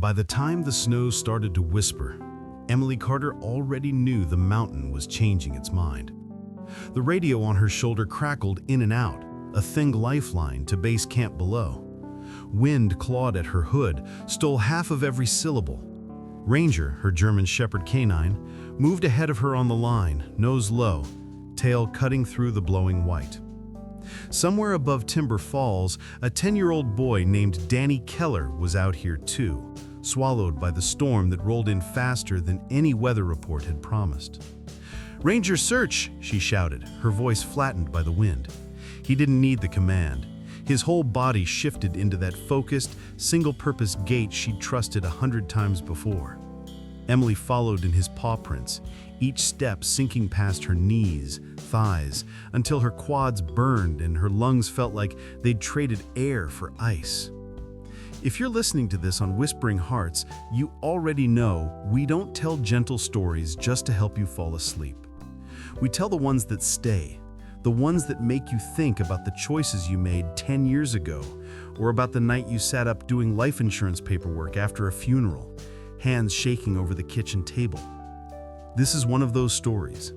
By the time the snow started to whisper, Emily Carter already knew the mountain was changing its mind. The radio on her shoulder crackled in and out, a thin lifeline to base camp below. Wind clawed at her hood, stole half of every syllable. Ranger, her German Shepherd canine, moved ahead of her on the line, nose low, tail cutting through the blowing white. Somewhere above Timber Falls, a 10-year-old boy named Danny Keller was out here too, swallowed by the storm that rolled in faster than any weather report had promised. "Ranger, search!" she shouted, her voice flattened by the wind. He didn't need the command. His whole body shifted into that focused, single-purpose gait she'd trusted 100 times before. Emily followed in his paw prints, each step sinking past her knees, thighs, until her quads burned and her lungs felt like they'd traded air for ice. If you're listening to this on Whispering Hearts, you already know we don't tell gentle stories just to help you fall asleep. We tell the ones that stay, the ones that make you think about the choices you made 10 years ago, or about the night you sat up doing life insurance paperwork after a funeral, hands shaking over the kitchen table. This is one of those stories.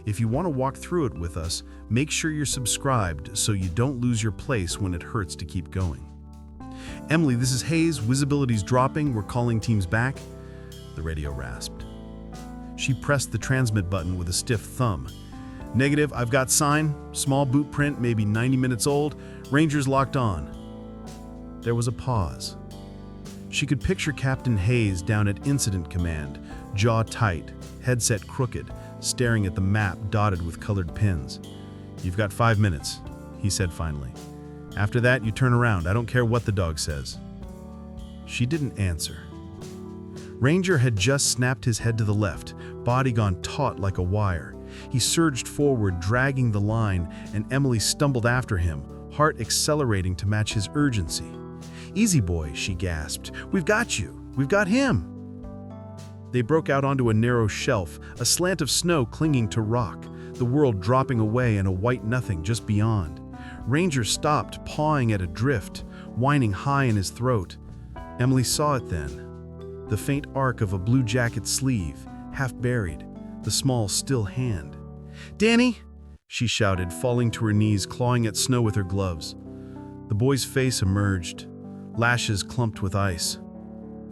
If you want to walk through it with us, make sure you're subscribed so you don't lose your place when it hurts to keep going. "Emily, this is Hayes. Visibility's dropping. We're calling teams back." The radio rasped. She pressed the transmit button with a stiff thumb. "Negative, I've got sign. Small boot print, maybe 90 minutes old. Rangers locked on." There was a pause. She could picture Captain Hayes down at Incident Command, jaw tight, headset crooked, staring at the map dotted with colored pins. "You've got 5 minutes," he said finally. "After that, you turn around. I don't care what the dog says." She didn't answer. Ranger had just snapped his head to the left, body gone taut like a wire. He surged forward, dragging the line, and Emily stumbled after him, heart accelerating to match his urgency. "Easy, boy," she gasped. "We've got you. We've got him." They broke out onto a narrow shelf, a slant of snow clinging to rock, the world dropping away and a white nothing just beyond. Ranger stopped, pawing at a drift, whining high in his throat. Emily saw it then. The faint arc of a blue jacket sleeve, half buried, the small, still hand. "Danny!" she shouted, falling to her knees, clawing at snow with her gloves. The boy's face emerged, lashes clumped with ice.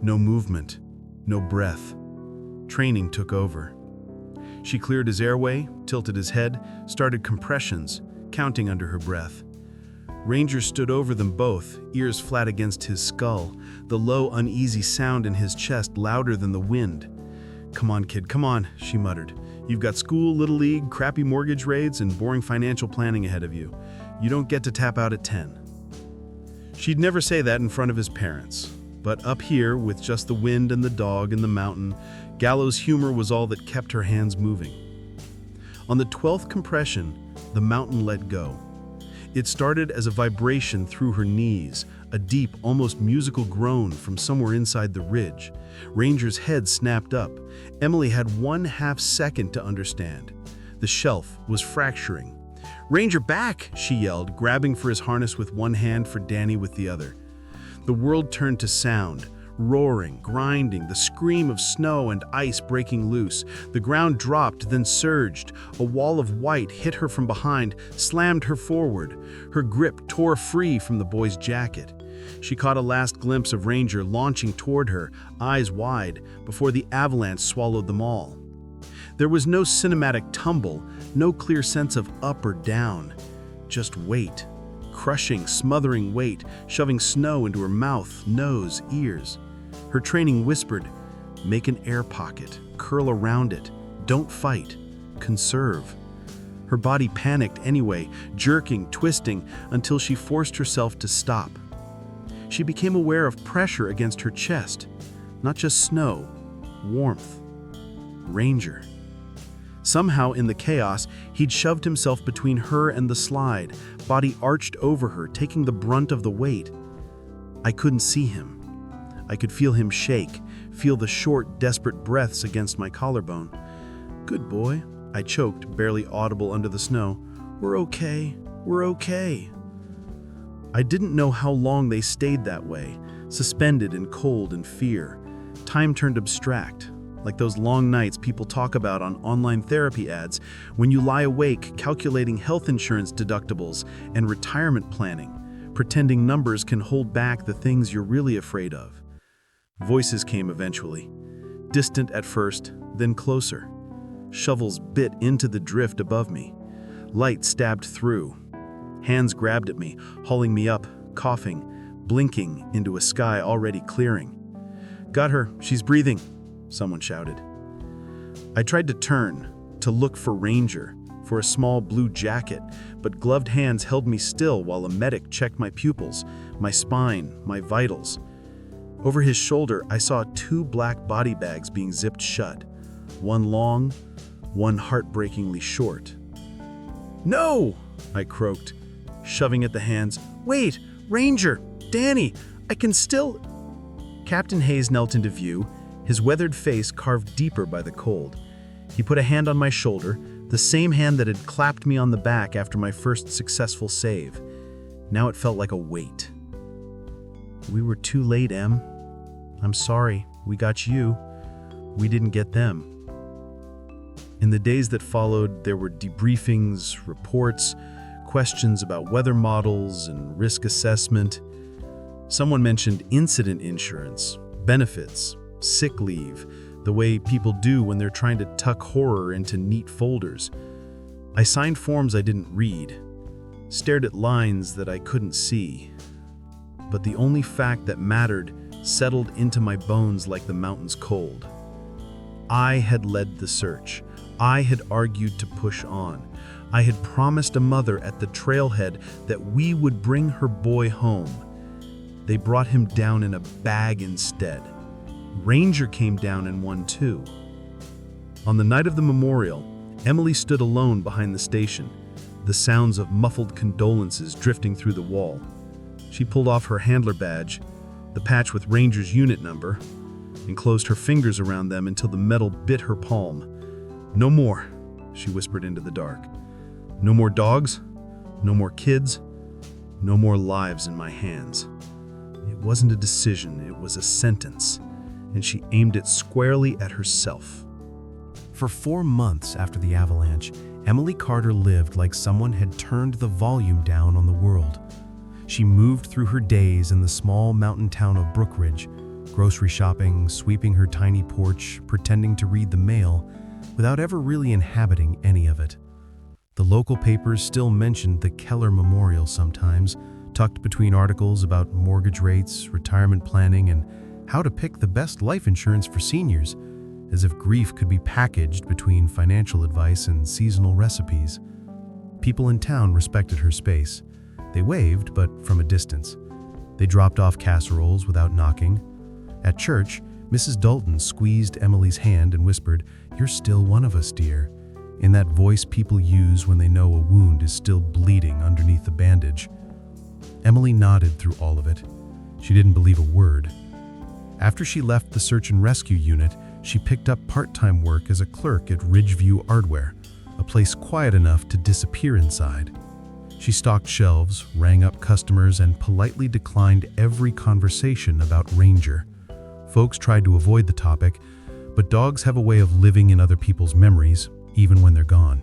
No movement, no breath. Training took over. She cleared his airway, tilted his head, started compressions, counting under her breath. Ranger stood over them both, ears flat against his skull, the low, uneasy sound in his chest louder than the wind. "Come on, kid, come on," she muttered. "You've got school, little league, crappy mortgage rates, and boring financial planning ahead of you. You don't get to tap out at 10. She'd never say that in front of his parents. But up here, with just the wind and the dog and the mountain, gallows humor was all that kept her hands moving. On the 12th compression, the mountain let go. It started as a vibration through her knees, a deep, almost musical groan from somewhere inside the ridge. Ranger's head snapped up. Emily had 1/2 second to understand. The shelf was fracturing. "Ranger, back!" she yelled, grabbing for his harness with one hand, for Danny with the other. The world turned to sound, roaring, grinding, the scream of snow and ice breaking loose. The ground dropped, then surged. A wall of white hit her from behind, slammed her forward. Her grip tore free from the boy's jacket. She caught a last glimpse of Ranger launching toward her, eyes wide, before the avalanche swallowed them all. There was no cinematic tumble, no clear sense of up or down, just weight. Crushing, smothering weight, shoving snow into her mouth, nose, ears. Her training whispered, "Make an air pocket, curl around it, don't fight, conserve." Her body panicked anyway, jerking, twisting, until she forced herself to stop. She became aware of pressure against her chest, not just snow, warmth. Ranger. Somehow, in the chaos, he'd shoved himself between her and the slide, body arched over her, taking the brunt of the weight. I couldn't see him. I could feel him shake, feel the short, desperate breaths against my collarbone. "Good boy," I choked, barely audible under the snow. "We're okay, we're okay." I didn't know how long they stayed that way, Suspended in cold and fear, time turned abstract, like those long nights people talk about on online therapy ads when you lie awake calculating health insurance deductibles and retirement planning, pretending numbers can hold back the things you're really afraid of. Voices came eventually, distant at first, then closer. Shovels bit into the drift above me. Light stabbed through. Hands grabbed at me, hauling me up, coughing, blinking into a sky already clearing. "Got her, she's breathing," someone shouted. I tried to turn, to look for Ranger, for a small blue jacket, but gloved hands held me still while a medic checked my pupils, my spine, my vitals. Over his shoulder, I saw 2 black body bags being zipped shut, one long, one heartbreakingly short. "No!" I croaked, shoving at the hands. "Wait, Ranger! Danny! I can still—" Captain Hayes knelt into view, his weathered face carved deeper by the cold. He put a hand on my shoulder, the same hand that had clapped me on the back after my first successful save. Now it felt like a weight. "We were too late, Em. I'm sorry, we got you. We didn't get them." In the days that followed, there were debriefings, reports, questions about weather models and risk assessment. Someone mentioned incident insurance, benefits, sick leave, the way people do when they're trying to tuck horror into neat folders. I signed forms I didn't read, stared at lines that I couldn't see. But the only fact that mattered settled into my bones like the mountain's cold. I had led the search. I had argued to push on. I had promised a mother at the trailhead that we would bring her boy home. They brought him down in a bag instead. Ranger came down in one too. On the night of the memorial, Emily stood alone behind the station, the sounds of muffled condolences drifting through the wall. She pulled off her handler badge, the patch with Ranger's unit number, and closed her fingers around them until the metal bit her palm. "No more," she whispered into the dark. "No more dogs, no more kids, no more lives in my hands." It wasn't a decision, it was a sentence, and she aimed it squarely at herself. For 4 months after the avalanche, Emily Carter lived like someone had turned the volume down on the world. She moved through her days in the small mountain town of Brookridge, grocery shopping, sweeping her tiny porch, pretending to read the mail, without ever really inhabiting any of it. The local papers still mentioned the Keller Memorial sometimes, tucked between articles about mortgage rates, retirement planning, and how to pick the best life insurance for seniors, as if grief could be packaged between financial advice and seasonal recipes. People in town respected her space. They waved, but from a distance. They dropped off casseroles without knocking. At church, Mrs. Dalton squeezed Emily's hand and whispered, "You're still one of us, dear," in that voice people use when they know a wound is still bleeding underneath the bandage. Emily nodded through all of it. She didn't believe a word. After she left the search and rescue unit, she picked up part-time work as a clerk at Ridgeview Hardware, a place quiet enough to disappear inside. She stocked shelves, rang up customers, and politely declined every conversation about Ranger. Folks tried to avoid the topic, but dogs have a way of living in other people's memories, even when they're gone.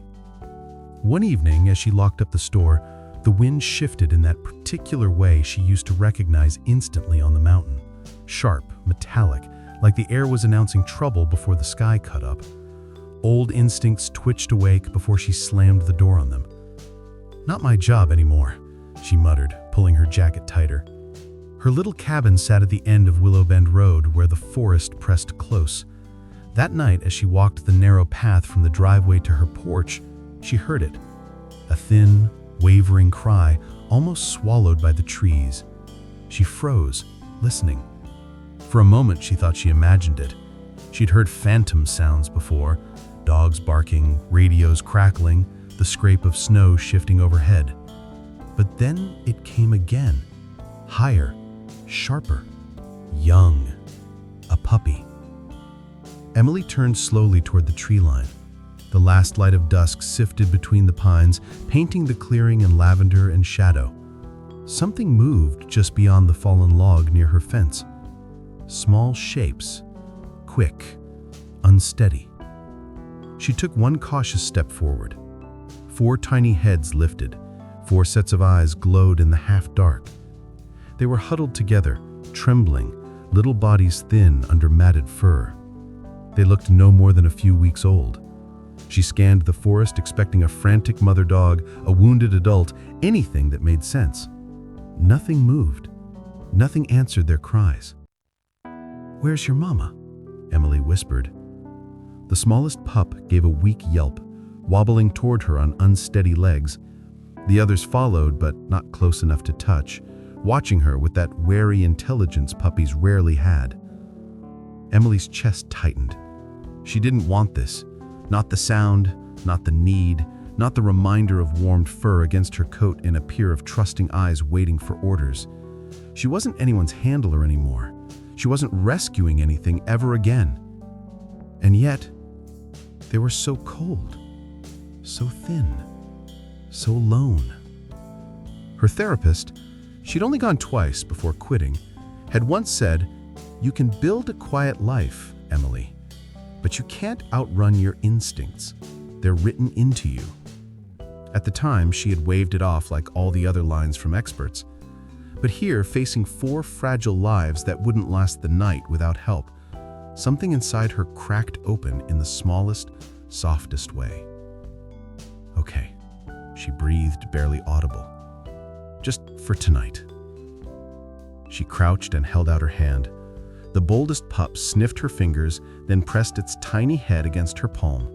One evening, as she locked up the store, the wind shifted in that particular way she used to recognize instantly on the mountain. Sharp, metallic, like the air was announcing trouble before the sky cut up. Old instincts twitched awake before she slammed the door on them. "Not my job anymore," she muttered, pulling her jacket tighter. Her little cabin sat at the end of Willow Bend Road where the forest pressed close. That night, as she walked the narrow path from the driveway to her porch, she heard it. A thin, wavering cry, almost swallowed by the trees. She froze, listening. For a moment, she thought she imagined it. She'd heard phantom sounds before, dogs barking, radios crackling, the scrape of snow shifting overhead. But then it came again, higher, sharper, young, a puppy. Emily turned slowly toward the tree line. The last light of dusk sifted between the pines, painting the clearing in lavender and shadow. Something moved just beyond the fallen log near her fence. Small shapes, quick, unsteady. She took one cautious step forward. 4 tiny heads lifted. 4 sets of eyes glowed in the half-dark. They were huddled together, trembling, little bodies thin under matted fur. They looked no more than a few weeks old. She scanned the forest, expecting a frantic mother dog, a wounded adult, anything that made sense. Nothing moved. Nothing answered their cries. "Where's your mama?" Emily whispered. The smallest pup gave a weak yelp, wobbling toward her on unsteady legs. The others followed, but not close enough to touch, watching her with that wary intelligence puppies rarely had. Emily's chest tightened. She didn't want this. Not the sound, not the need, not the reminder of warmed fur against her coat and a pair of trusting eyes waiting for orders. She wasn't anyone's handler anymore. She wasn't rescuing anything ever again. And yet, they were so cold, so thin, so lone. Her therapist, she'd only gone twice before quitting, had once said, "You can build a quiet life, Emily, but you can't outrun your instincts. They're written into you." At the time, she had waved it off like all the other lines from experts. But here, facing 4 fragile lives that wouldn't last the night without help, something inside her cracked open in the smallest, softest way. "Okay," she breathed, barely audible. "Just for tonight." She crouched and held out her hand. The boldest pup sniffed her fingers, then pressed its tiny head against her palm.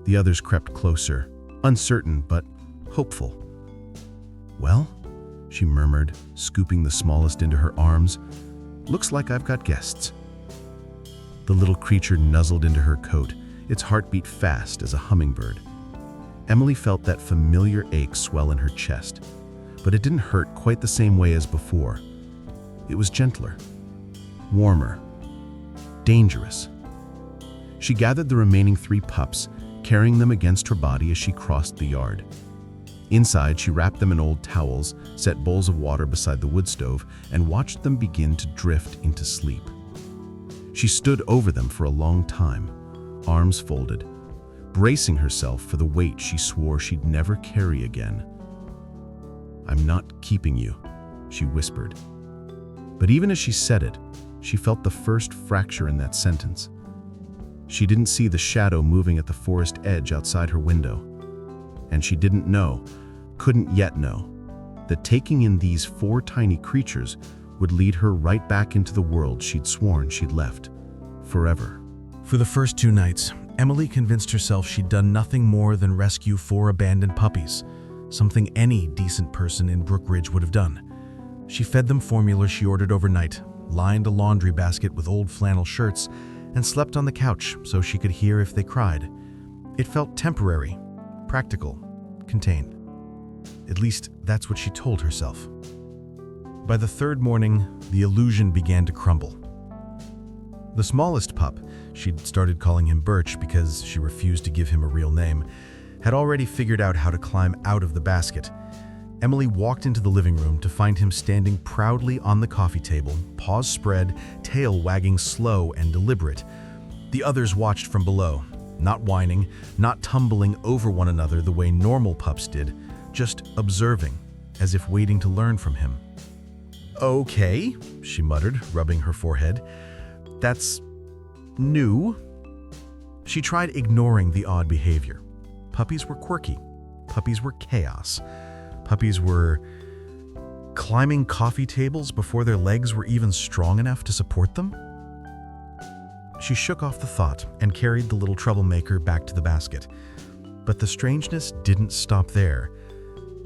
The others crept closer, uncertain but hopeful. "Well," she murmured, scooping the smallest into her arms, "looks like I've got guests." The little creature nuzzled into her coat, its heart beat fast as a hummingbird. Emily felt that familiar ache swell in her chest, but it didn't hurt quite the same way as before. It was gentler, warmer, dangerous. She gathered the remaining 3 pups, carrying them against her body as she crossed the yard. Inside, she wrapped them in old towels, set bowls of water beside the wood stove, and watched them begin to drift into sleep. She stood over them for a long time, arms folded, bracing herself for the weight she swore she'd never carry again. "I'm not keeping you," she whispered. But even as she said it, she felt the first fracture in that sentence. She didn't see the shadow moving at the forest edge outside her window. And she didn't know, couldn't yet know, that taking in these 4 tiny creatures would lead her right back into the world she'd sworn she'd left, forever. For the first 2 nights, Emily convinced herself she'd done nothing more than rescue 4 abandoned puppies, something any decent person in Brookridge would have done. She fed them formula she ordered overnight, lined a laundry basket with old flannel shirts, and slept on the couch so she could hear if they cried. It felt temporary, practical, contained. At least that's what she told herself. By the 3rd morning, the illusion began to crumble. The smallest pup, she'd started calling him Birch because she refused to give him a real name, had already figured out how to climb out of the basket. Emily walked into the living room to find him standing proudly on the coffee table, paws spread, tail wagging slow and deliberate. The others watched from below, not whining, not tumbling over one another the way normal pups did, just observing, as if waiting to learn from him. "Okay," she muttered, rubbing her forehead. "That's new." She tried ignoring the odd behavior. Puppies were quirky. Puppies were chaos. Puppies were climbing coffee tables before their legs were even strong enough to support them. She shook off the thought and carried the little troublemaker back to the basket. But the strangeness didn't stop there.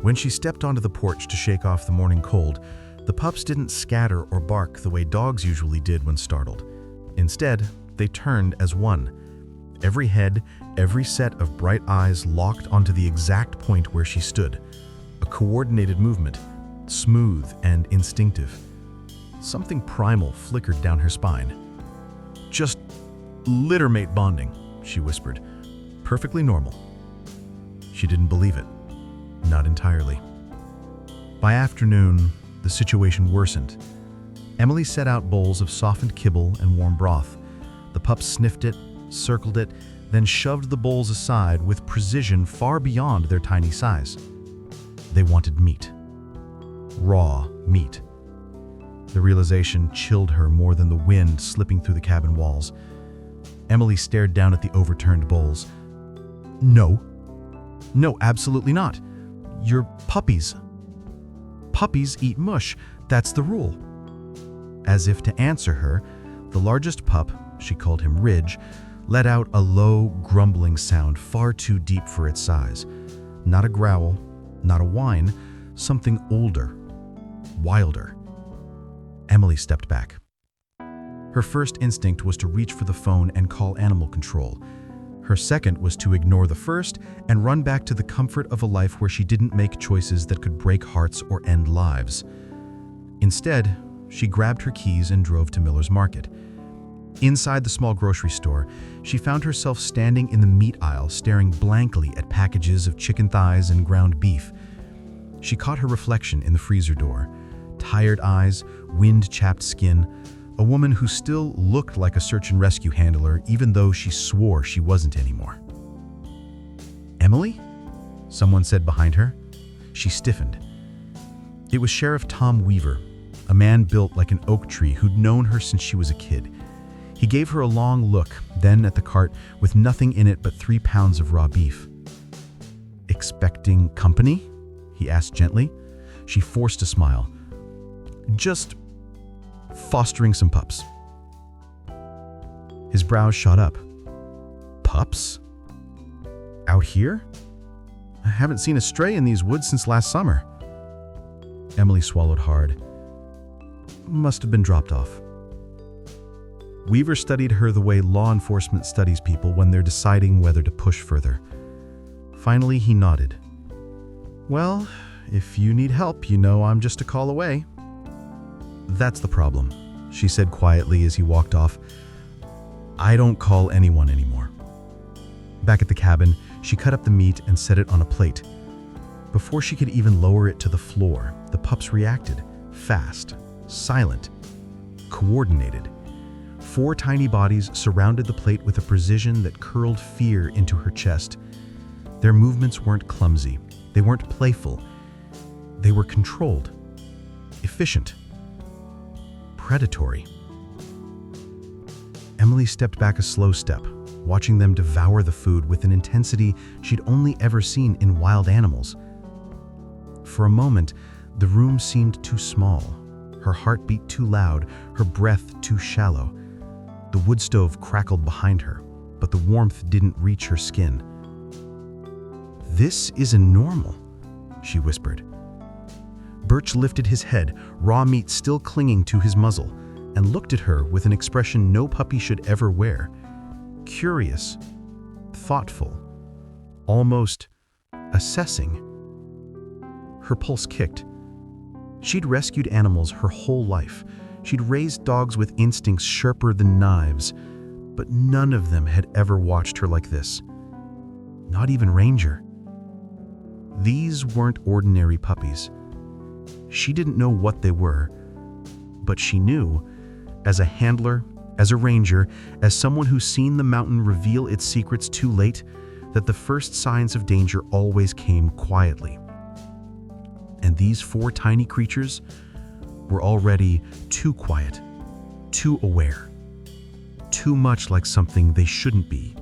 When she stepped onto the porch to shake off the morning cold, the pups didn't scatter or bark the way dogs usually did when startled. Instead, they turned as one. Every head, every set of bright eyes locked onto the exact point where she stood. A coordinated movement, smooth and instinctive. Something primal flickered down her spine. "Just littermate bonding," she whispered. "Perfectly normal." She didn't believe it. Not entirely. By afternoon, the situation worsened. Emily set out bowls of softened kibble and warm broth. The pups sniffed it, circled it, then shoved the bowls aside with precision far beyond their tiny size. They wanted meat. Raw meat. The realization chilled her more than the wind slipping through the cabin walls. Emily stared down at the overturned bowls. No. No, absolutely not. You're puppies. Puppies eat mush. That's the rule. As if to answer her, the largest pup, she called him Ridge, let out a low, grumbling sound far too deep for its size. Not a growl, not a whine, something older, wilder. Emily stepped back. Her first instinct was to reach for the phone and call animal control. Her second was to ignore the first and run back to the comfort of a life where she didn't make choices that could break hearts or end lives. Instead, she grabbed her keys and drove to Miller's Market. Inside the small grocery store, she found herself standing in the meat aisle staring blankly at packages of chicken thighs and ground beef. She caught her reflection in the freezer door. Tired eyes, wind-chapped skin, a woman who still looked like a search and rescue handler even though she swore she wasn't anymore. "Emily?" someone said behind her. She stiffened. It was Sheriff Tom Weaver, a man built like an oak tree who'd known her since she was a kid. He gave her a long look, then at the cart with nothing in it but 3 pounds of raw beef. "Expecting company?" he asked gently. She forced a smile. "Just fostering some pups." His brows shot up. "Pups? Out here? I haven't seen a stray in these woods since last summer." Emily swallowed hard. "Must have been dropped off." Weaver studied her the way law enforcement studies people when they're deciding whether to push further. Finally, he nodded. "Well, if you need help, you know I'm just a call away." "That's the problem," she said quietly as he walked off. "I don't call anyone anymore." Back at the cabin, she cut up the meat and set it on a plate. Before she could even lower it to the floor, the pups reacted, fast, silent, coordinated. 4 tiny bodies surrounded the plate with a precision that curled fear into her chest. Their movements weren't clumsy. They weren't playful. They were controlled, efficient, predatory. Emily stepped back a slow step, watching them devour the food with an intensity she'd only ever seen in wild animals. For a moment, the room seemed too small, her heartbeat too loud, her breath too shallow. The wood stove crackled behind her, but the warmth didn't reach her skin. "This isn't normal," she whispered. Birch lifted his head, raw meat still clinging to his muzzle, and looked at her with an expression no puppy should ever wear. Curious, thoughtful, almost assessing. Her pulse kicked. She'd rescued animals her whole life. She'd raised dogs with instincts sharper than knives, but none of them had ever watched her like this. Not even Ranger. These weren't ordinary puppies. She didn't know what they were, but she knew, as a handler, as a ranger, as someone who's seen the mountain reveal its secrets too late, that the first signs of danger always came quietly. And these 4 tiny creatures were already too quiet, too aware, too much like something they shouldn't be.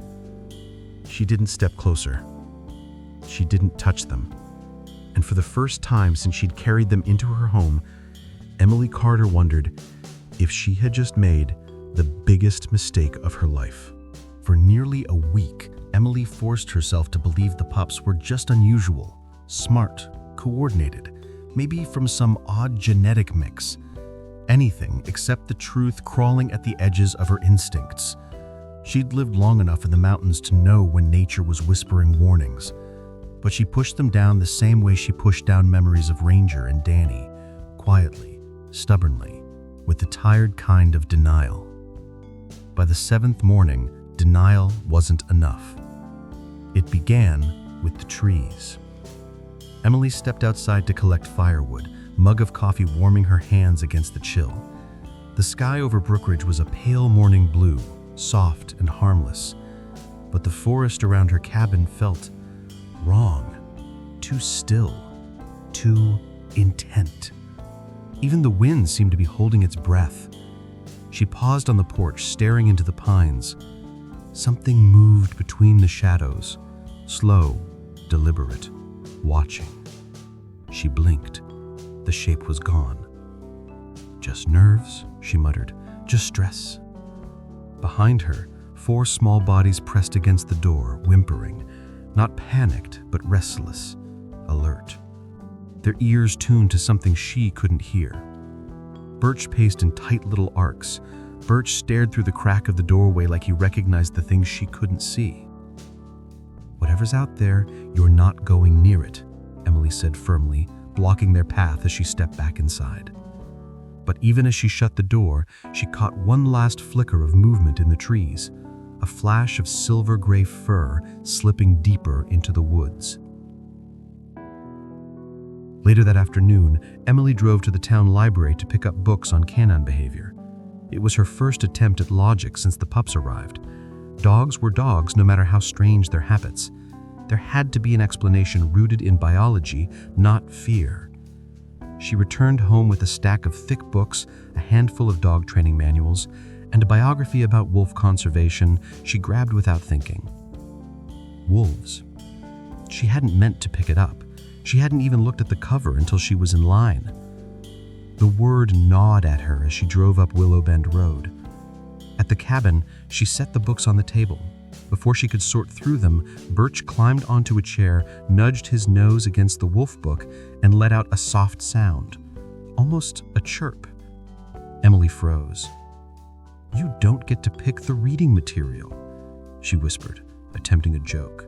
She didn't step closer. She didn't touch them. And for the first time since she'd carried them into her home, Emily Carter wondered if she had just made the biggest mistake of her life. For nearly a week, Emily forced herself to believe the pups were just unusual, smart, coordinated, maybe from some odd genetic mix. Anything except the truth crawling at the edges of her instincts. She'd lived long enough in the mountains to know when nature was whispering warnings, but she pushed them down the same way she pushed down memories of Ranger and Danny, quietly, stubbornly, with the tired kind of denial. By the 7th morning, denial wasn't enough. It began with the trees. Emily stepped outside to collect firewood, mug of coffee warming her hands against the chill. The sky over Brookridge was a pale morning blue, soft and harmless, but the forest around her cabin felt wrong, too still, too intent. Even the wind seemed to be holding its breath. She paused on the porch, staring into the pines. Something moved between the shadows, slow, deliberate, watching. She blinked. The shape was gone. "Just nerves," she muttered. "Just stress." Behind her, 4 small bodies pressed against the door, whimpering, not panicked, but restless, alert. Their ears tuned to something she couldn't hear. Birch paced in tight little arcs. Birch stared through the crack of the doorway like he recognized the things she couldn't see. "Whatever's out there, you're not going near it," Emily said firmly, blocking their path as she stepped back inside. But even as she shut the door, she caught one last flicker of movement in the trees, a flash of silver-gray fur slipping deeper into the woods. Later that afternoon, Emily drove to the town library to pick up books on canine behavior. It was her first attempt at logic since the pups arrived. Dogs were dogs no matter how strange their habits. There had to be an explanation rooted in biology, not fear. She returned home with a stack of thick books, a handful of dog training manuals, and a biography about wolf conservation she grabbed without thinking. Wolves. She hadn't meant to pick it up. She hadn't even looked at the cover until she was in line. The word gnawed at her as she drove up Willow Bend Road. At the cabin, she set the books on the table. Before she could sort through them, Birch climbed onto a chair, nudged his nose against the wolf book, and let out a soft sound, almost a chirp. Emily froze. "You don't get to pick the reading material," she whispered, attempting a joke.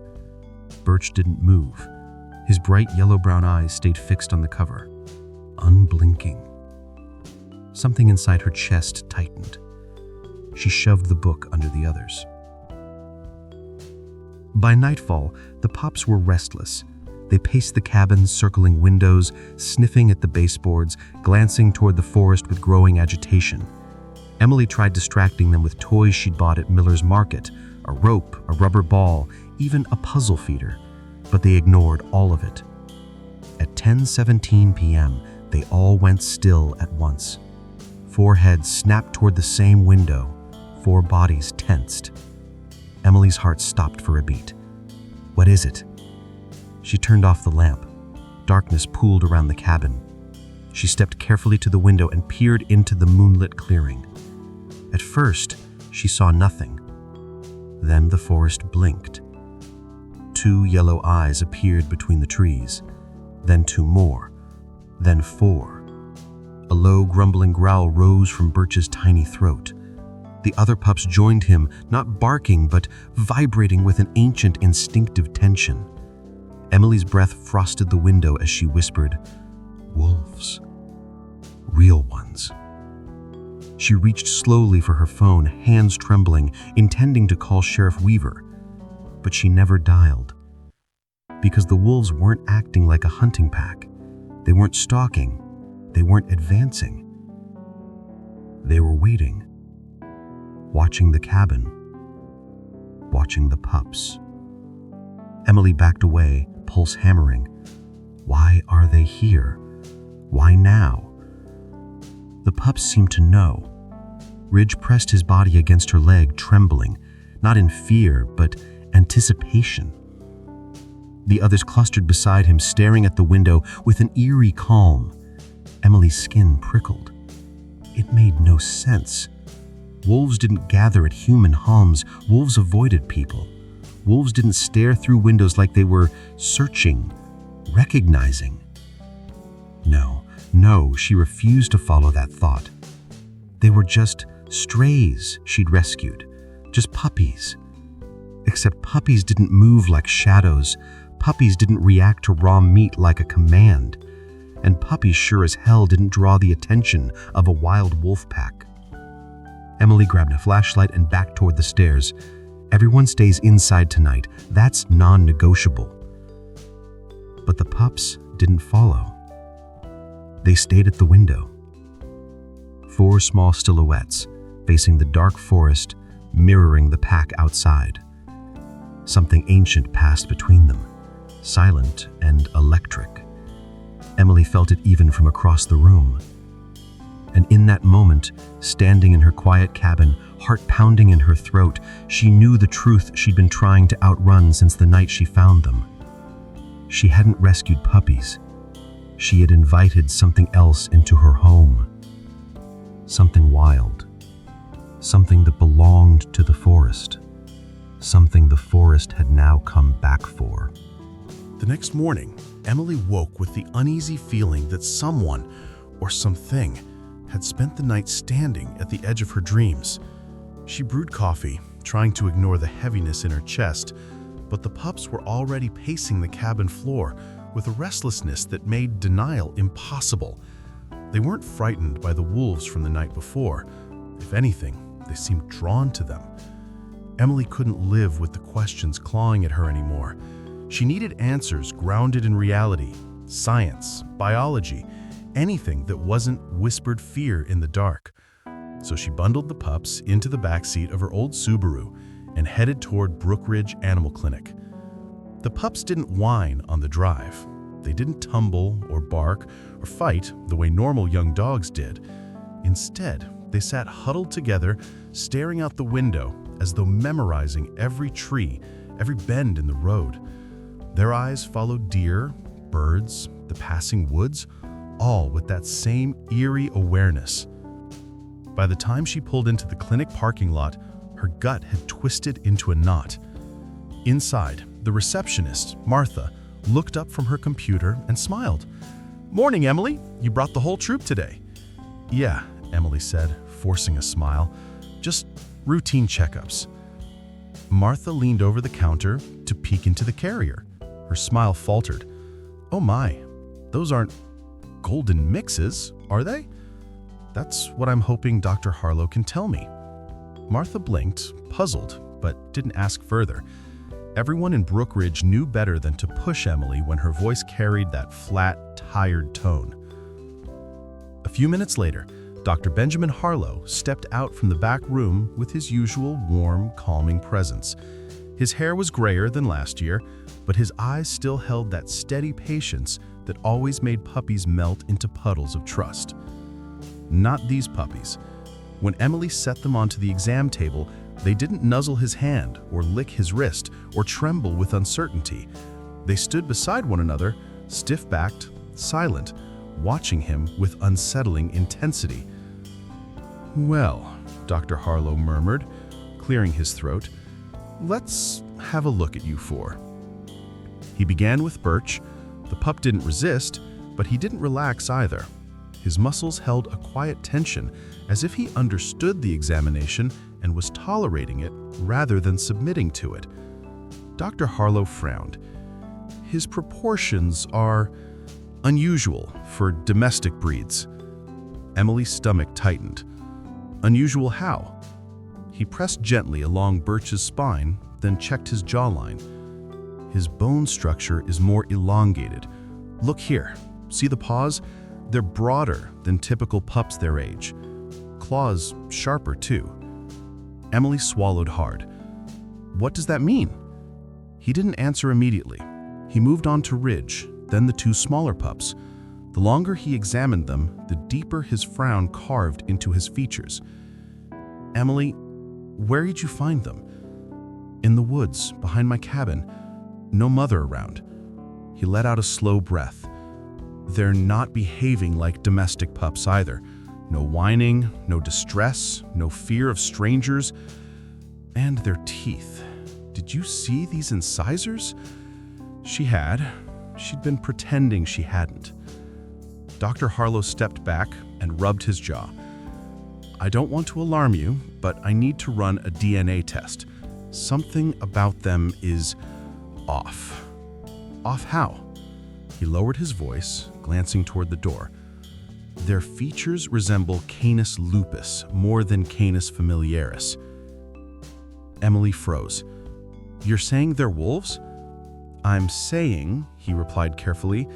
Birch didn't move. His bright yellow-brown eyes stayed fixed on the cover, unblinking. Something inside her chest tightened. She shoved the book under the others. By nightfall, the pups were restless. They paced the cabin, circling windows, sniffing at the baseboards, glancing toward the forest with growing agitation. Emily tried distracting them with toys she'd bought at Miller's Market, a rope, a rubber ball, even a puzzle feeder, but they ignored all of it. At 10:17 p.m., they all went still at once. 4 heads snapped toward the same window, 4 bodies tensed. Emily's heart stopped for a beat. "What is it?" She turned off the lamp. Darkness pooled around the cabin. She stepped carefully to the window and peered into the moonlit clearing. At first, she saw nothing. Then the forest blinked. 2 yellow eyes appeared between the trees, then 2 more, then 4. A low, grumbling growl rose from Birch's tiny throat. The other pups joined him, not barking, but vibrating with an ancient, instinctive tension. Emily's breath frosted the window as she whispered, "Wolves. Real ones." She reached slowly for her phone, hands trembling, intending to call Sheriff Weaver. But she never dialed. Because the wolves weren't acting like a hunting pack. They weren't stalking. They weren't advancing. They were waiting. Watching the cabin. Watching the pups. Emily backed away, pulse hammering. Why are they here? Why now? The pups seemed to know. Ridge pressed his body against her leg, trembling, not in fear, but anticipation. The others clustered beside him, staring at the window with an eerie calm. Emily's skin prickled. It made no sense. Wolves didn't gather at human homes. Wolves avoided people. Wolves didn't stare through windows like they were searching, recognizing. No, she refused to follow that thought. They were just strays she'd rescued, just puppies. Except puppies didn't move like shadows. Puppies didn't react to raw meat like a command. And puppies sure as hell didn't draw the attention of a wild wolf pack. Emily grabbed a flashlight and backed toward the stairs. Everyone stays inside tonight. That's non-negotiable. But the pups didn't follow. They stayed at the window. 4 small silhouettes facing the dark forest, mirroring the pack outside. Something ancient passed between them, silent and electric. Emily felt it even from across the room. And in that moment, standing in her quiet cabin, heart pounding in her throat, she knew the truth she'd been trying to outrun since the night she found them. She hadn't rescued puppies. She had invited something else into her home. Something wild. Something that belonged to the forest. Something the forest had now come back for. The next morning, Emily woke with the uneasy feeling that someone or something had spent the night standing at the edge of her dreams. She brewed coffee, trying to ignore the heaviness in her chest, but the pups were already pacing the cabin floor with a restlessness that made denial impossible. They weren't frightened by the wolves from the night before. If anything, they seemed drawn to them. Emily couldn't live with the questions clawing at her anymore. She needed answers grounded in reality, science, biology, anything that wasn't whispered fear in the dark. So she bundled the pups into the backseat of her old Subaru and headed toward Brookridge Animal Clinic. The pups didn't whine on the drive. They didn't tumble or bark or fight the way normal young dogs did. Instead, they sat huddled together, staring out the window as though memorizing every tree, every bend in the road. Their eyes followed deer, birds, the passing woods, all with that same eerie awareness. By the time she pulled into the clinic parking lot, her gut had twisted into a knot. Inside, the receptionist, Martha, looked up from her computer and smiled. "Morning, Emily. You brought the whole troop today." "Yeah," Emily said, forcing a smile. "Just routine checkups." Martha leaned over the counter to peek into the carrier. Her smile faltered. "Oh my, those aren't golden mixes, are they?" "That's what I'm hoping Dr. Harlow can tell me." Martha blinked, puzzled, but didn't ask further. Everyone in Brookridge knew better than to push Emily when her voice carried that flat, tired tone. A few minutes later, Dr. Benjamin Harlow stepped out from the back room with his usual warm, calming presence. His hair was grayer than last year, but his eyes still held that steady patience that always made puppies melt into puddles of trust. Not these puppies. When Emily set them onto the exam table, they didn't nuzzle his hand or lick his wrist or tremble with uncertainty. They stood beside one another, stiff-backed, silent, watching him with unsettling intensity. "Well," Dr. Harlow murmured, clearing his throat, "let's have a look at you four." He began with Birch. The pup didn't resist, but he didn't relax either. His muscles held a quiet tension, as if he understood the examination and was tolerating it rather than submitting to it. Dr. Harlow frowned. "His proportions are unusual for domestic breeds." Emily's stomach tightened. "Unusual how?" He pressed gently along Birch's spine, then checked his jawline. "His bone structure is more elongated. Look here. See the paws? They're broader than typical pups their age. Claws sharper too." Emily swallowed hard. "What does that mean?" He didn't answer immediately. He moved on to Ridge, then the 2 smaller pups. The longer he examined them, the deeper his frown carved into his features. "Emily, where did you find them?" "In the woods, behind my cabin. No mother around." He let out a slow breath. "They're not behaving like domestic pups either. No whining, no distress, no fear of strangers. And their teeth. Did you see these incisors?" She had. She'd been pretending she hadn't. Dr. Harlow stepped back and rubbed his jaw. "I don't want to alarm you, but I need to run a DNA test. Something about them is off." "Off how?" He lowered his voice, glancing toward the door. "Their features resemble Canis lupus more than Canis familiaris." Emily froze. "You're saying they're wolves?" "I'm saying," he replied carefully,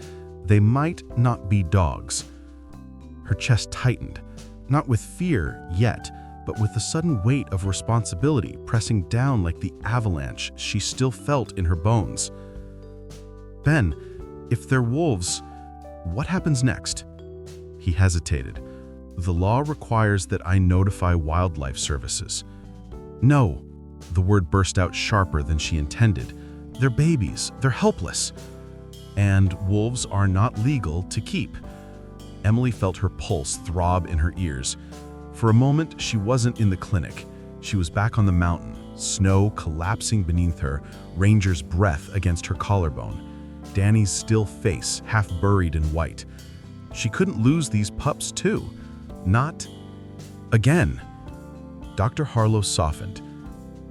"they might not be dogs." Her chest tightened, not with fear yet, but with the sudden weight of responsibility pressing down like the avalanche she still felt in her bones. "Ben, if they're wolves, what happens next?" He hesitated. "The law requires that I notify wildlife services." "No," the word burst out sharper than she intended. "They're babies. They're helpless. And wolves are not legal to keep." Emily felt her pulse throb in her ears. For a moment, she wasn't in the clinic. She was back on the mountain, snow collapsing beneath her, Ranger's breath against her collarbone, Danny's still face half buried in white. She couldn't lose these pups too. Not again. Dr. Harlow softened.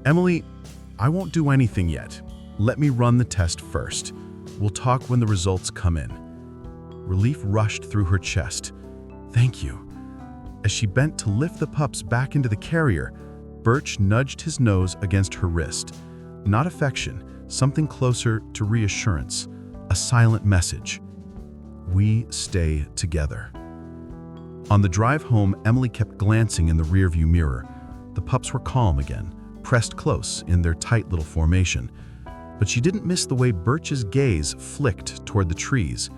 "Emily, I won't do anything yet. Let me run the test first. We'll talk when the results come in." Relief rushed through her chest. "Thank you." As she bent to lift the pups back into the carrier, Birch nudged his nose against her wrist. Not affection, something closer to reassurance. A silent message. "We stay together." On the drive home, Emily kept glancing in the rearview mirror. The pups were calm again, pressed close in their tight little formation. But she didn't miss the way Birch's gaze flicked toward the trees,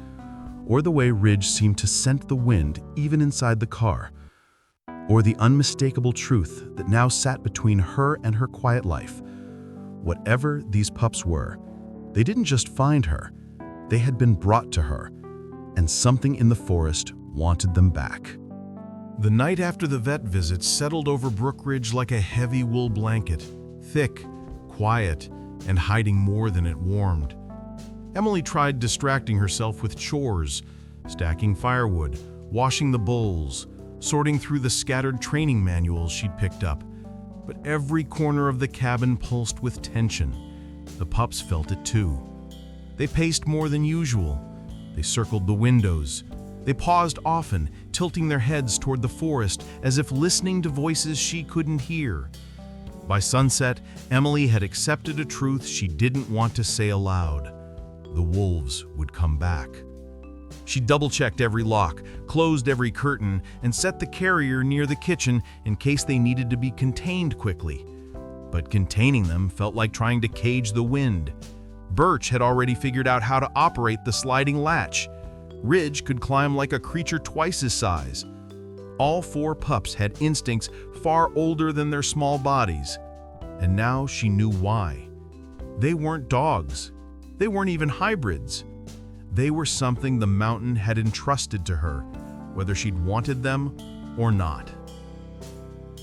or the way Ridge seemed to scent the wind even inside the car, or the unmistakable truth that now sat between her and her quiet life. Whatever these pups were, they didn't just find her, they had been brought to her, and something in the forest wanted them back. The night after the vet visit settled over Brook Ridge like a heavy wool blanket, thick, quiet, and hiding more than it warmed. Emily tried distracting herself with chores, stacking firewood, washing the bowls, sorting through the scattered training manuals she'd picked up. But every corner of the cabin pulsed with tension. The pups felt it too. They paced more than usual. They circled the windows. They paused often, tilting their heads toward the forest as if listening to voices she couldn't hear. By sunset, Emily had accepted a truth she didn't want to say aloud. The wolves would come back. She double-checked every lock, closed every curtain, and set the carrier near the kitchen in case they needed to be contained quickly. But containing them felt like trying to cage the wind. Birch had already figured out how to operate the sliding latch. Ridge could climb like a creature twice his size. All four pups had instincts far older than their small bodies. And now she knew why. They weren't dogs. They weren't even hybrids. They were something the mountain had entrusted to her, whether she'd wanted them or not.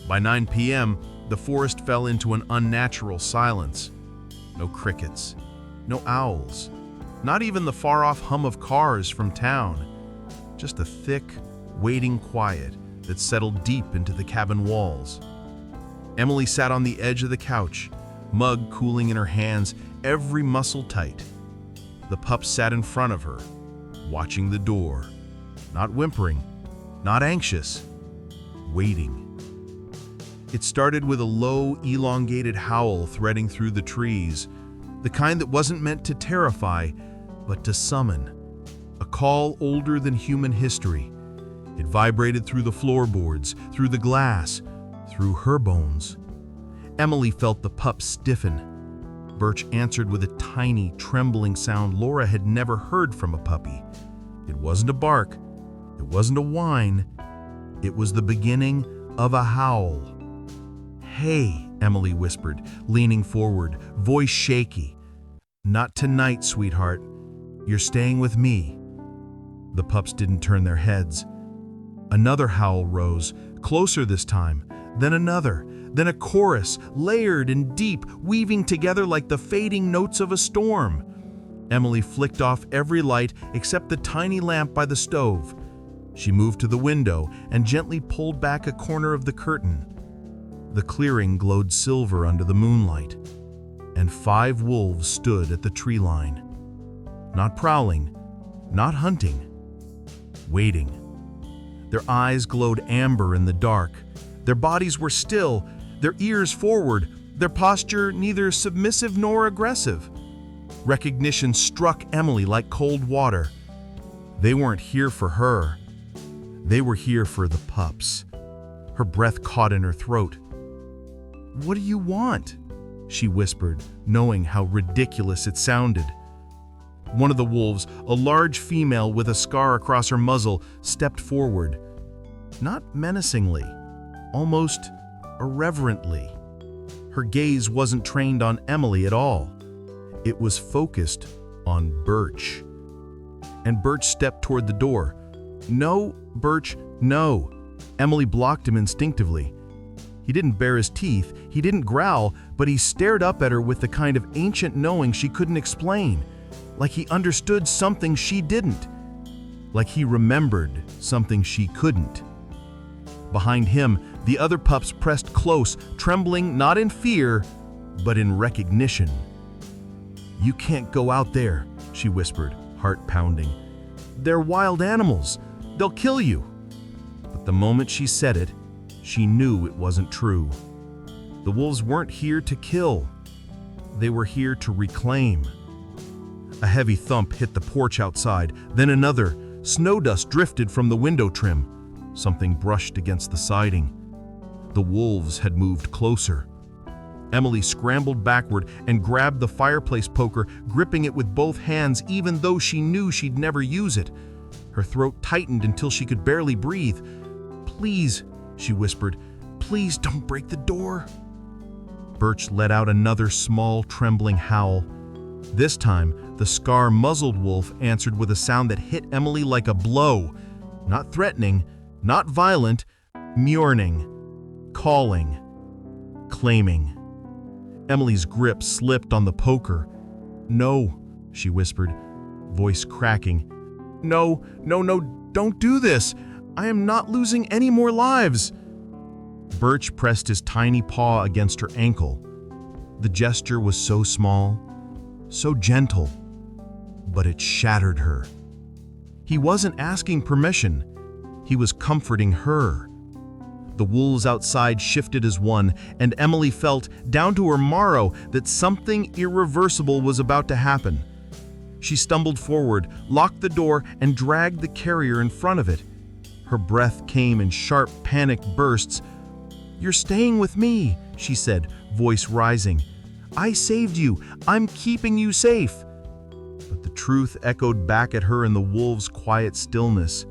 By 9 p.m., the forest fell into an unnatural silence. No crickets, no owls, not even the far-off hum of cars from town. Just a thick, waiting quiet that settled deep into the cabin walls. Emily sat on the edge of the couch, mug cooling in her hands, every muscle tight. The pups sat in front of her, watching the door, not whimpering, not anxious, waiting. It started with a low, elongated howl threading through the trees, the kind that wasn't meant to terrify, but to summon. A call older than human history. It vibrated through the floorboards, through the glass, through her bones. Emily felt the pup stiffen. Birch answered with a tiny, trembling sound Laura had never heard from a puppy. It wasn't a bark. It wasn't a whine. It was the beginning of a howl. "Hey," Emily whispered, leaning forward, voice shaky. "Not tonight, sweetheart. You're staying with me." The pups didn't turn their heads. Another howl rose, closer this time, then another, then a chorus, layered and deep, weaving together like the fading notes of a storm. Emily flicked off every light except the tiny lamp by the stove. She moved to the window and gently pulled back a corner of the curtain. The clearing glowed silver under the moonlight, and 5 wolves stood at the tree line. Not prowling, not hunting, waiting. Their eyes glowed amber in the dark. Their bodies were still, their ears forward, their posture neither submissive nor aggressive. Recognition struck Emily like cold water. They weren't here for her. They were here for the pups. Her breath caught in her throat. "What do you want?" she whispered, knowing how ridiculous it sounded. One of the wolves, a large female with a scar across her muzzle, stepped forward. Not menacingly, almost irreverently. Her gaze wasn't trained on Emily at all. It was focused on Birch. And Birch stepped toward the door. "No, Birch, no." Emily blocked him instinctively. He didn't bare his teeth, he didn't growl, but he stared up at her with the kind of ancient knowing she couldn't explain, like he understood something she didn't, like he remembered something she couldn't. Behind him, the other pups pressed close, trembling not in fear, but in recognition. "You can't go out there," she whispered, heart pounding. "They're wild animals. They'll kill you." But the moment she said it, she knew it wasn't true. The wolves weren't here to kill. They were here to reclaim. A heavy thump hit the porch outside, then another. Snow dust drifted from the window trim. Something brushed against the siding. The wolves had moved closer. Emily scrambled backward and grabbed the fireplace poker, gripping it with both hands even though she knew she'd never use it. Her throat tightened until she could barely breathe. "Please," she whispered, "please don't break the door." Birch let out another small, trembling howl. This time, the scar-muzzled wolf answered with a sound that hit Emily like a blow. Not threatening, not violent, yearning, calling, claiming. Emily's grip slipped on the poker. "No," she whispered, voice cracking. "No, no, no, don't do this. I am not losing any more lives." Birch pressed his tiny paw against her ankle. The gesture was so small, so gentle, but it shattered her. He wasn't asking permission. He was comforting her. The wolves outside shifted as one, and Emily felt, down to her marrow, that something irreversible was about to happen. She stumbled forward, locked the door, and dragged the carrier in front of it. Her breath came in sharp, panicked bursts. "You're staying with me," she said, voice rising. "I saved you. I'm keeping you safe." But the truth echoed back at her in the wolves' quiet stillness.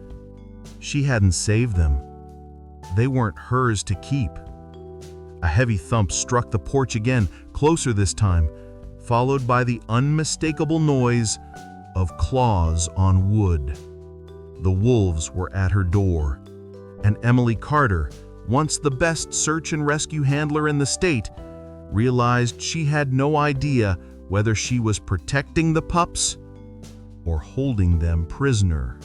She hadn't saved them. They weren't hers to keep. A heavy thump struck the porch again, closer this time, followed by the unmistakable noise of claws on wood. The wolves were at her door, and Emily Carter, once the best search and rescue handler in the state, realized she had no idea whether she was protecting the pups or holding them prisoner.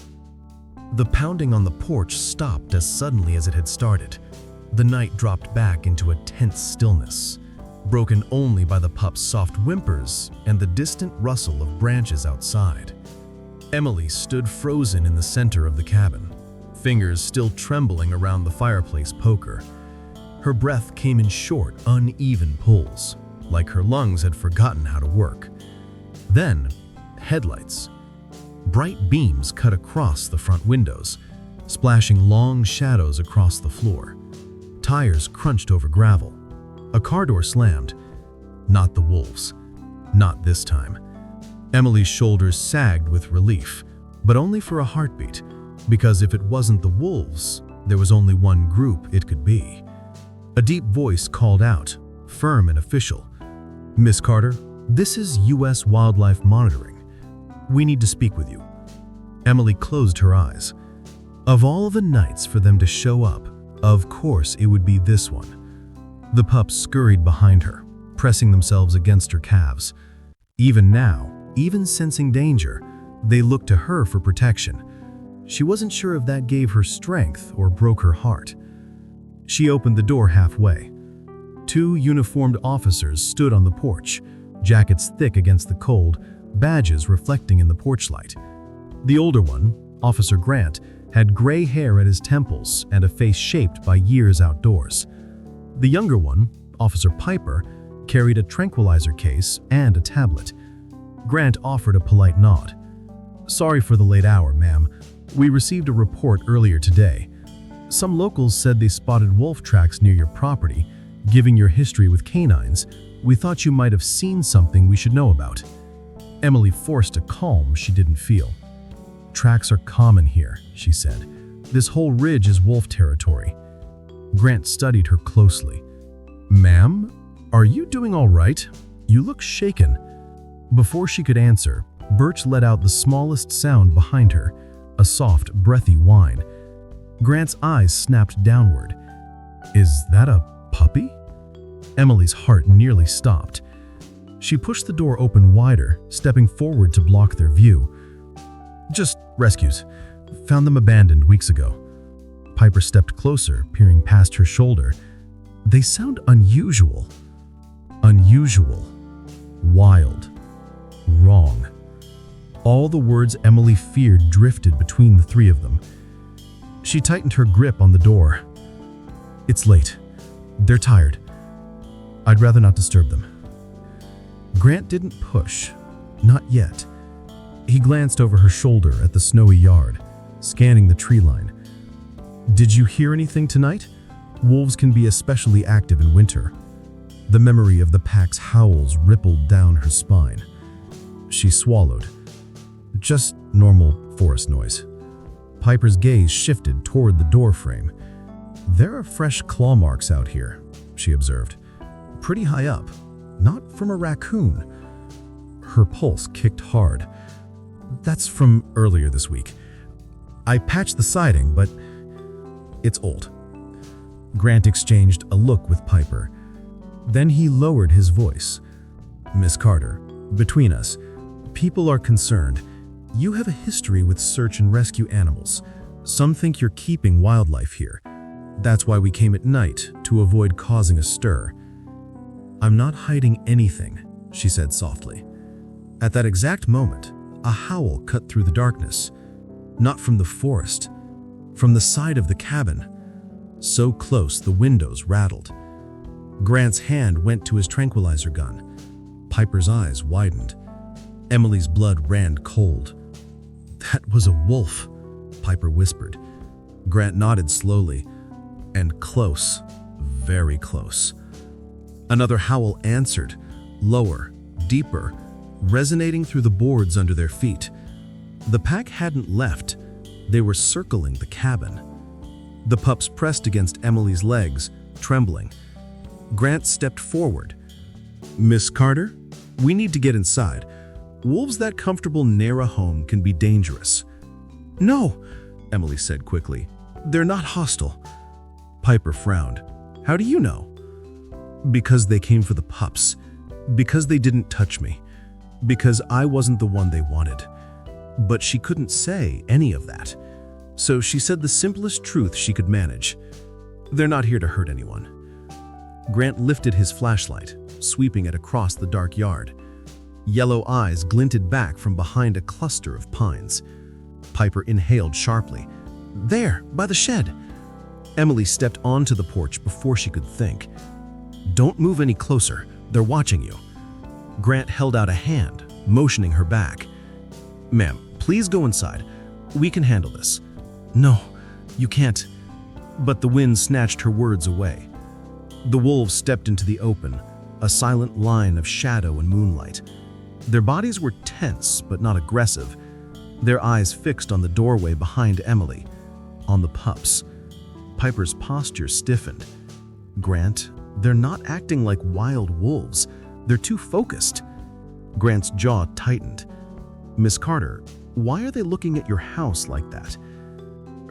The pounding on the porch stopped as suddenly as it had started. The night dropped back into a tense stillness, broken only by the pups' soft whimpers and the distant rustle of branches outside. Emily stood frozen in the center of the cabin, fingers still trembling around the fireplace poker. Her breath came in short, uneven pulls, like her lungs had forgotten how to work. Then, headlights. Bright beams cut across the front windows, splashing long shadows across the floor. Tires crunched over gravel. A car door slammed. Not the wolves. Not this time. Emily's shoulders sagged with relief, but only for a heartbeat, because if it wasn't the wolves, there was only one group it could be. A deep voice called out, firm and official. "Miss Carter, this is U.S. Wildlife Monitoring. We need to speak with you." Emily closed her eyes. Of all the nights for them to show up, of course it would be this one. The pups scurried behind her, pressing themselves against her calves. Even now, even sensing danger, they looked to her for protection. She wasn't sure if that gave her strength or broke her heart. She opened the door halfway. Two uniformed officers stood on the porch, jackets thick against the cold, badges reflecting in the porch light. The older one, Officer Grant, had gray hair at his temples and a face shaped by years outdoors. The younger one, Officer Piper, carried a tranquilizer case and a tablet. Grant offered a polite nod. "Sorry for the late hour, ma'am. We received a report earlier today. Some locals said they spotted wolf tracks near your property. Given your history with canines, we thought you might have seen something we should know about. Emily forced a calm she didn't feel. Tracks are common here, she said. This whole ridge is wolf territory. Grant studied her closely. Ma'am, are you doing all right? You look shaken. Before she could answer, Birch let out the smallest sound behind her, a soft, breathy whine. Grant's eyes snapped downward. Is that a puppy? Emily's heart nearly stopped. She pushed the door open wider, stepping forward to block their view. Just rescues. Found them abandoned weeks ago. Piper stepped closer, peering past her shoulder. They sound unusual. Unusual. Wild. Wrong. All the words Emily feared drifted between the three of them. She tightened her grip on the door. It's late. They're tired. I'd rather not disturb them. Grant didn't push. Not yet. He glanced over her shoulder at the snowy yard, scanning the tree line. Did you hear anything tonight? Wolves can be especially active in winter. The memory of the pack's howls rippled down her spine. She swallowed. Just normal forest noise. Piper's gaze shifted toward the doorframe. There are fresh claw marks out here, she observed. Pretty high up. Not from a raccoon. Her pulse kicked hard. That's from earlier this week. I patched the siding, but it's old. Grant exchanged a look with Piper. Then he lowered his voice. Miss Carter, between us, people are concerned. You have a history with search and rescue animals. Some think you're keeping wildlife here. That's why we came at night, to avoid causing a stir. I'm not hiding anything, she said softly. At that exact moment, a howl cut through the darkness. Not from the forest, from the side of the cabin. So close the windows rattled. Grant's hand went to his tranquilizer gun. Piper's eyes widened. Emily's blood ran cold. That was a wolf, Piper whispered. Grant nodded slowly. And close, very close. Another howl answered, lower, deeper, resonating through the boards under their feet. The pack hadn't left. They were circling the cabin. The pups pressed against Emily's legs, trembling. Grant stepped forward. Miss Carter, we need to get inside. Wolves that comfortable near a home can be dangerous. No, Emily said quickly. They're not hostile. Piper frowned. How do you know? Because they came for the pups. Because they didn't touch me. Because I wasn't the one they wanted. But she couldn't say any of that. So she said the simplest truth she could manage. They're not here to hurt anyone. Grant lifted his flashlight, sweeping it across the dark yard. Yellow eyes glinted back from behind a cluster of pines. Piper inhaled sharply. There, by the shed. Emily stepped onto the porch before she could think. Don't move any closer. They're watching you. Grant held out a hand, motioning her back. Ma'am, please go inside. We can handle this. No, you can't. But the wind snatched her words away. The wolves stepped into the open, a silent line of shadow and moonlight. Their bodies were tense but not aggressive, their eyes fixed on the doorway behind Emily, on the pups. Piper's posture stiffened. Grant, they're not acting like wild wolves. They're too focused. Grant's jaw tightened. Miss Carter, why are they looking at your house like that?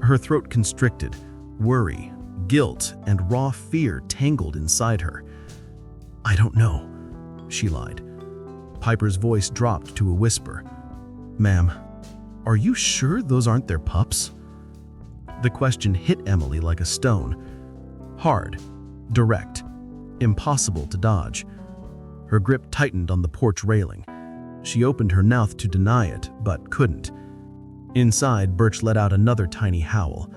Her throat constricted. Worry, guilt, and raw fear tangled inside her. I don't know, she lied. Piper's voice dropped to a whisper. Ma'am, are you sure those aren't their pups? The question hit Emily like a stone. Hard, direct, impossible to dodge. Her grip tightened on the porch railing. She opened her mouth to deny it, but couldn't. Inside, Birch let out another tiny howl,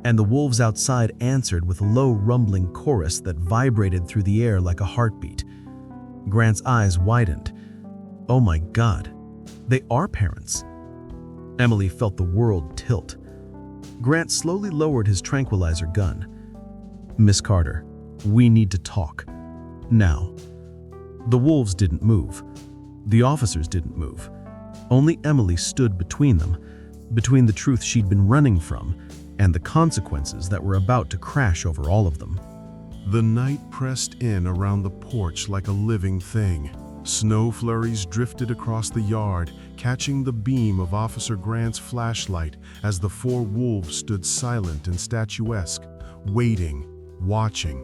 and the wolves outside answered with a low rumbling chorus that vibrated through the air like a heartbeat. Grant's eyes widened. Oh my God, they are parents. Emily felt the world tilt. Grant slowly lowered his tranquilizer gun. "Miss Carter, we need to talk. Now." The wolves didn't move. The officers didn't move. Only Emily stood between them, between the truth she'd been running from and the consequences that were about to crash over all of them. The night pressed in around the porch like a living thing. Snow flurries drifted across the yard, catching the beam of Officer Grant's flashlight as the four wolves stood silent and statuesque, waiting, watching.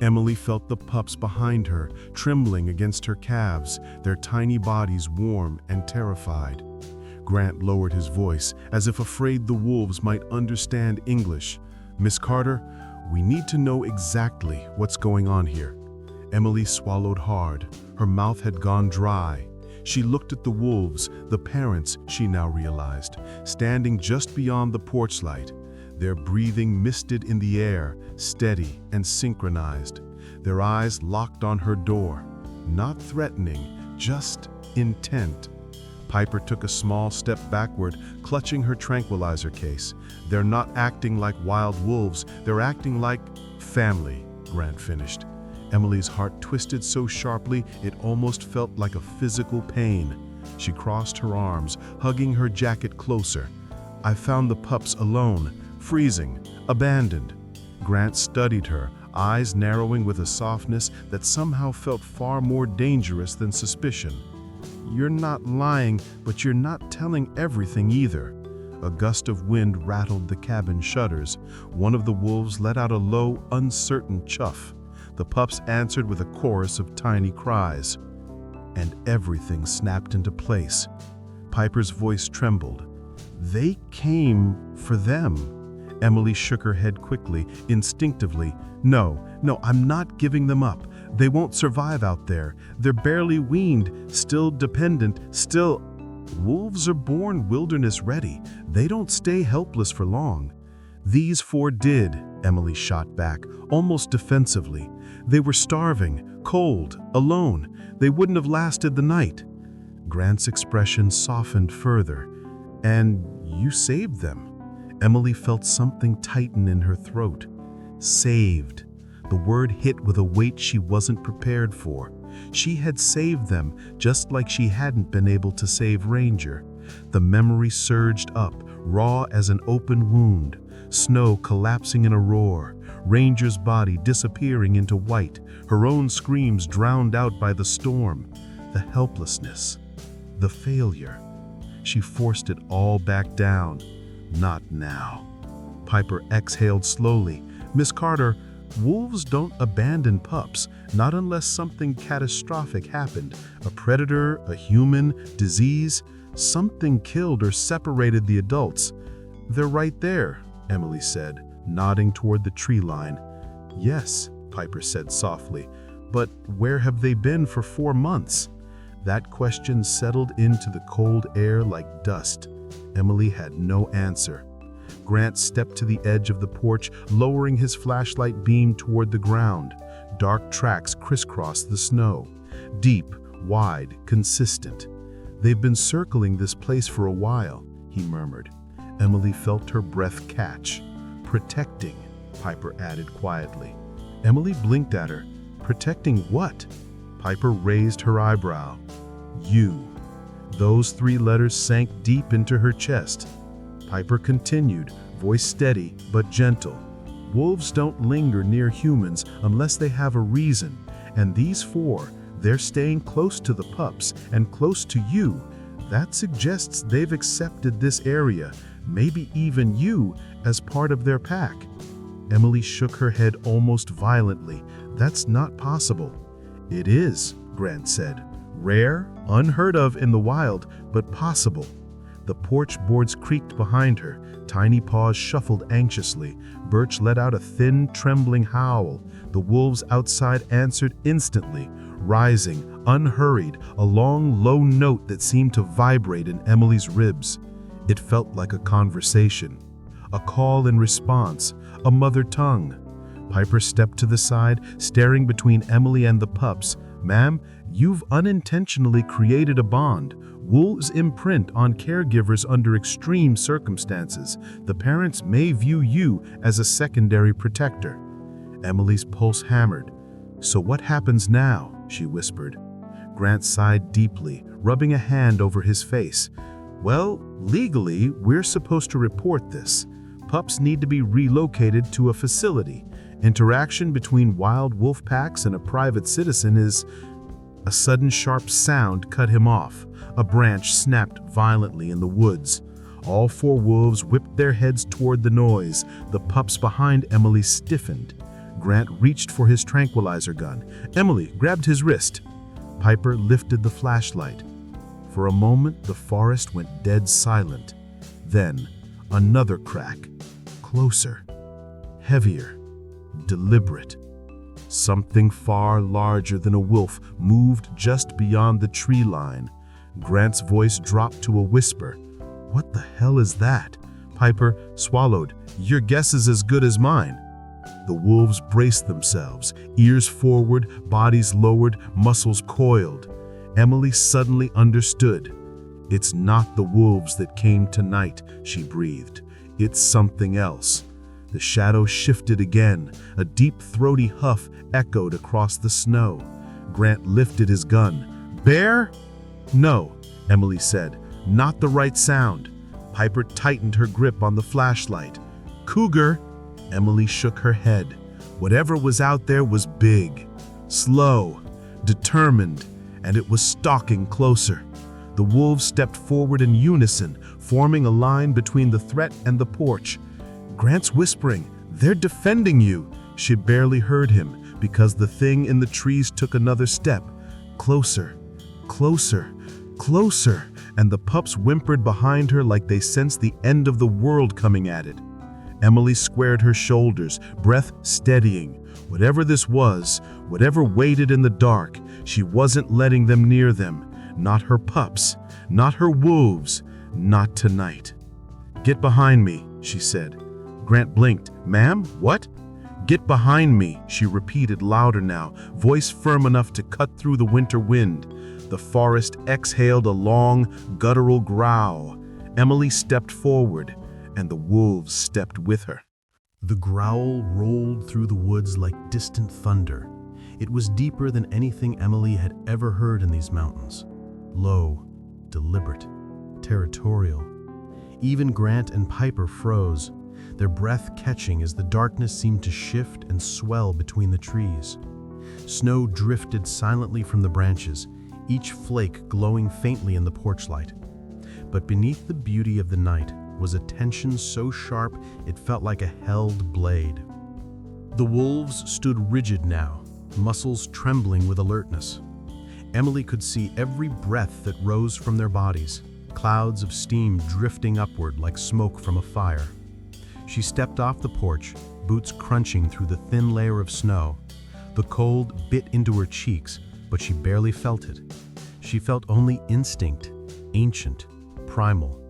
Emily felt the pups behind her, trembling against her calves, their tiny bodies warm and terrified. Grant lowered his voice, as if afraid the wolves might understand English. "Miss Carter, we need to know exactly what's going on here." Emily swallowed hard. Her mouth had gone dry. She looked at the wolves, the parents, she now realized, standing just beyond the porch light. Their breathing misted in the air, steady and synchronized. Their eyes locked on her door. Not threatening, just intent. Piper took a small step backward, clutching her tranquilizer case. "They're not acting like wild wolves, they're acting like family," Grant finished. Emily's heart twisted so sharply it almost felt like a physical pain. She crossed her arms, hugging her jacket closer. "I found the pups alone, freezing, abandoned." Grant studied her, eyes narrowing with a softness that somehow felt far more dangerous than suspicion. "You're not lying, but you're not telling everything either." A gust of wind rattled the cabin shutters. One of the wolves let out a low, uncertain chuff. The pups answered with a chorus of tiny cries. And everything snapped into place. Piper's voice trembled. "They came for them." Emily shook her head quickly, instinctively. No, I'm not giving them up. They won't survive out there. They're barely weaned, still dependent, still..." "Wolves are born wilderness ready. They don't stay helpless for long." "These four did," Emily shot back, almost defensively. "They were starving, cold, alone. They wouldn't have lasted the night." Grant's expression softened further. "And you saved them." Emily felt something tighten in her throat. Saved. The word hit with a weight she wasn't prepared for. She had saved them, just like she hadn't been able to save Ranger. The memory surged up, raw as an open wound. Snow collapsing in a roar, Ranger's body disappearing into white, her own screams drowned out by the storm. The helplessness, the failure. She forced it all back down. Not now. Piper exhaled slowly. "Miss Carter, wolves don't abandon pups, not unless something catastrophic happened. A predator, a human, disease. Something killed or separated the adults." "They're right there," Emily said, nodding toward the tree line. "Yes," Piper said softly, "but where have they been for 4 months?" That question settled into the cold air like dust. Emily had no answer. Grant stepped to the edge of the porch, lowering his flashlight beam toward the ground. Dark tracks crisscrossed the snow. Deep, wide, consistent. "They've been circling this place for a while," he murmured. Emily felt her breath catch. "Protecting," Piper added quietly. Emily blinked at her. "Protecting what?" Piper raised her eyebrow. "You." Those 3 letters sank deep into her chest. Piper continued, voice steady but gentle. "Wolves don't linger near humans unless they have a reason, and these 4, they're staying close to the pups and close to you. That suggests they've accepted this area, maybe even you, as part of their pack." Emily shook her head almost violently. "That's not possible." "It is," Grant said. "Rare, unheard of in the wild, but possible." The porch boards creaked behind her. Tiny paws shuffled anxiously. Birch let out a thin, trembling howl. The wolves outside answered instantly, rising, unhurried, a long, low note that seemed to vibrate in Emily's ribs. It felt like a conversation. A call and response, a mother tongue. Piper stepped to the side, staring between Emily and the pups. "Ma'am, you've unintentionally created a bond. Wolves imprint on caregivers under extreme circumstances. The parents may view you as a secondary protector. Emily's pulse hammered. "So what happens now?" she whispered. Grant sighed deeply, rubbing a hand over his face. "Well, legally, we're supposed to report this. Pups need to be relocated to a facility. Interaction between wild wolf packs and a private citizen is..." A sudden sharp sound cut him off. A branch snapped violently in the woods. All four wolves whipped their heads toward the noise. The pups behind Emily stiffened. Grant reached for his tranquilizer gun. Emily grabbed his wrist. Piper lifted the flashlight. For a moment, the forest went dead silent. Then, another crack. Closer. Heavier. Deliberate. Something far larger than a wolf moved just beyond the tree line. Grant's voice dropped to a whisper. "What the hell is that?" Piper swallowed. "Your guess is as good as mine." The wolves braced themselves, ears forward, bodies lowered, muscles coiled. Emily suddenly understood. "It's not the wolves that came tonight," she breathed. "It's something else." The shadow shifted again. A deep, throaty huff echoed across the snow. Grant lifted his gun. "Bear?" "No," Emily said. "Not the right sound." Piper tightened her grip on the flashlight. "Cougar?" Emily shook her head. Whatever was out there was big, slow, determined, and it was stalking closer. The wolves stepped forward in unison, forming a line between the threat and the porch. Grant's whispering, "They're defending you." She barely heard him because the thing in the trees took another step. Closer, closer, closer, and the pups whimpered behind her like they sensed the end of the world coming at it. Emily squared her shoulders, breath steadying. Whatever this was, whatever waited in the dark, she wasn't letting them near them. Not her pups, not her wolves, not tonight. "Get behind me," she said. Grant blinked. "Ma'am, what?" "Get behind me," she repeated louder now, voice firm enough to cut through the winter wind. The forest exhaled a long, guttural growl. Emily stepped forward, and the wolves stepped with her. The growl rolled through the woods like distant thunder. It was deeper than anything Emily had ever heard in these mountains. Low, deliberate, territorial. Even Grant and Piper froze, their breath catching as the darkness seemed to shift and swell between the trees. Snow drifted silently from the branches, each flake glowing faintly in the porch light. But beneath the beauty of the night was a tension so sharp it felt like a held blade. The wolves stood rigid now, muscles trembling with alertness. Emily could see every breath that rose from their bodies, clouds of steam drifting upward like smoke from a fire. She stepped off the porch, boots crunching through the thin layer of snow. The cold bit into her cheeks, but she barely felt it. She felt only instinct, ancient, primal,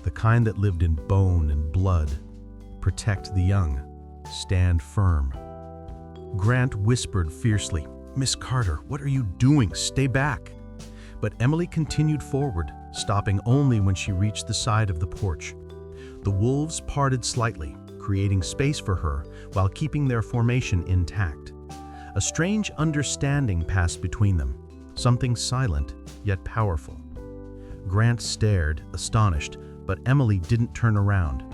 the kind that lived in bone and blood. Protect the young. Stand firm. Grant whispered fiercely, "Miss Carter, what are you doing? Stay back." But Emily continued forward, stopping only when she reached the side of the porch. The wolves parted slightly, creating space for her while keeping their formation intact. A strange understanding passed between them, something silent yet powerful. Grant stared, astonished, but Emily didn't turn around.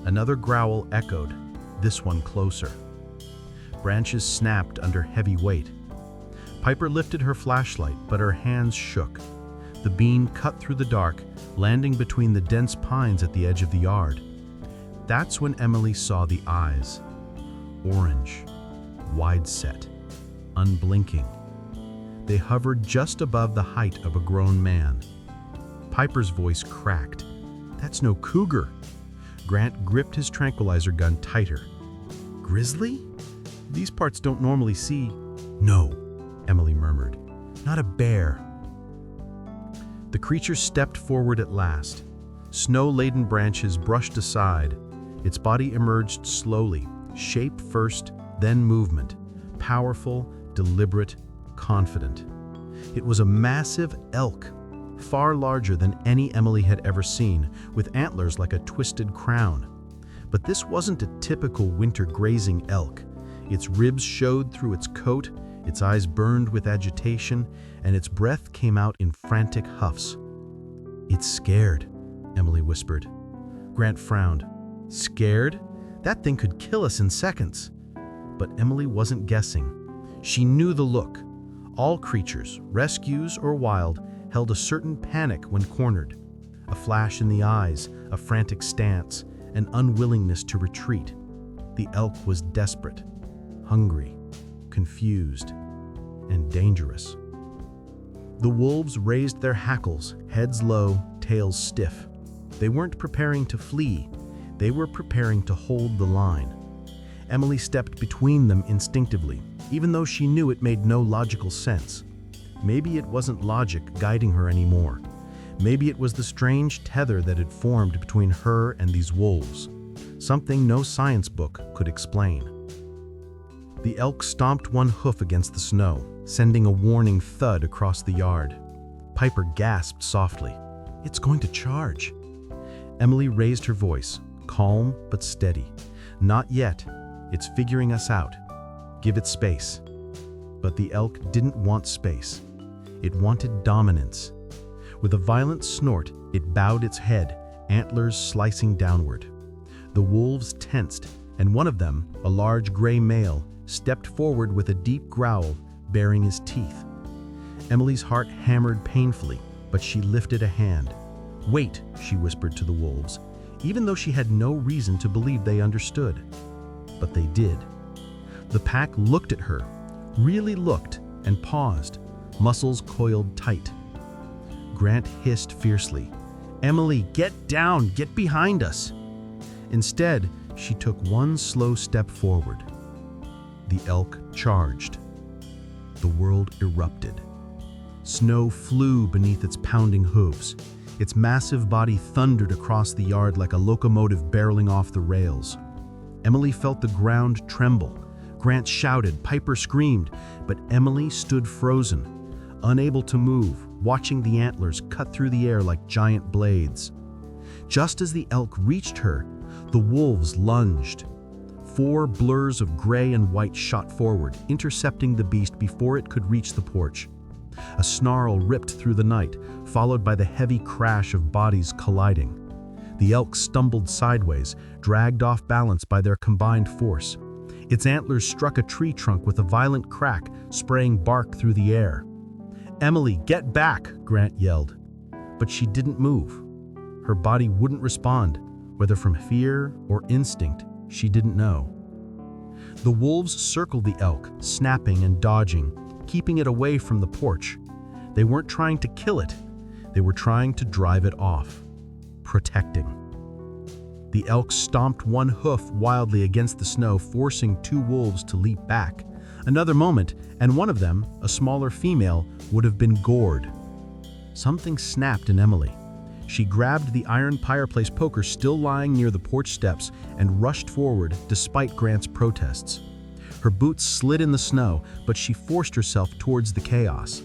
Another growl echoed, this one closer. Branches snapped under heavy weight. Piper lifted her flashlight, but her hands shook. The beam cut through the dark, landing between the dense pines at the edge of the yard. That's when Emily saw the eyes. Orange, wide-set, unblinking. They hovered just above the height of a grown man. Piper's voice cracked. "That's no cougar." Grant gripped his tranquilizer gun tighter. "Grizzly? These parts don't normally see." "No," Emily murmured. "Not a bear." The creature stepped forward at last. Snow-laden branches brushed aside. Its body emerged slowly, shape first, then movement. Powerful, deliberate, confident. It was a massive elk, far larger than any Emily had ever seen, with antlers like a twisted crown. But this wasn't a typical winter grazing elk. Its ribs showed through its coat, its eyes burned with agitation, and its breath came out in frantic huffs. "It's scared," Emily whispered. Grant frowned. "Scared? That thing could kill us in seconds." But Emily wasn't guessing. She knew the look. All creatures, rescues or wild, held a certain panic when cornered. A flash in the eyes, a frantic stance, an unwillingness to retreat. The elk was desperate, hungry, confused, and dangerous. The wolves raised their hackles, heads low, tails stiff. They weren't preparing to flee. They were preparing to hold the line. Emily stepped between them instinctively, even though she knew it made no logical sense. Maybe it wasn't logic guiding her anymore. Maybe it was the strange tether that had formed between her and these wolves, something no science book could explain. The elk stomped one hoof against the snow, sending a warning thud across the yard. Piper gasped softly. "It's going to charge." Emily raised her voice, calm but steady. "Not yet. It's figuring us out. Give it space." But the elk didn't want space. It wanted dominance. With a violent snort, it bowed its head, antlers slicing downward. The wolves tensed, and one of them, a large gray male, stepped forward with a deep growl, baring his teeth. Emily's heart hammered painfully, but she lifted a hand. "Wait," she whispered to the wolves, even though she had no reason to believe they understood. But they did. The pack looked at her, really looked, and paused, muscles coiled tight. Grant hissed fiercely, "Emily, get down! Get behind us!" Instead, she took one slow step forward. The elk charged. The world erupted. Snow flew beneath its pounding hooves. Its massive body thundered across the yard like a locomotive barreling off the rails. Emily felt the ground tremble. Grant shouted, Piper screamed, but Emily stood frozen, unable to move, watching the antlers cut through the air like giant blades. Just as the elk reached her, the wolves lunged. 4 blurs of gray and white shot forward, intercepting the beast before it could reach the porch. A snarl ripped through the night, followed by the heavy crash of bodies colliding. The elk stumbled sideways, dragged off balance by their combined force. Its antlers struck a tree trunk with a violent crack, spraying bark through the air. "Emily, get back!" Grant yelled. But she didn't move. Her body wouldn't respond, whether from fear or instinct, she didn't know. The wolves circled the elk, snapping and dodging, keeping it away from the porch. They weren't trying to kill it. They were trying to drive it off. Protecting. The elk stomped one hoof wildly against the snow, forcing 2 wolves to leap back. Another moment, and one of them, a smaller female, would have been gored. Something snapped in Emily. She grabbed the iron fireplace poker still lying near the porch steps and rushed forward despite Grant's protests. Her boots slid in the snow, but she forced herself towards the chaos.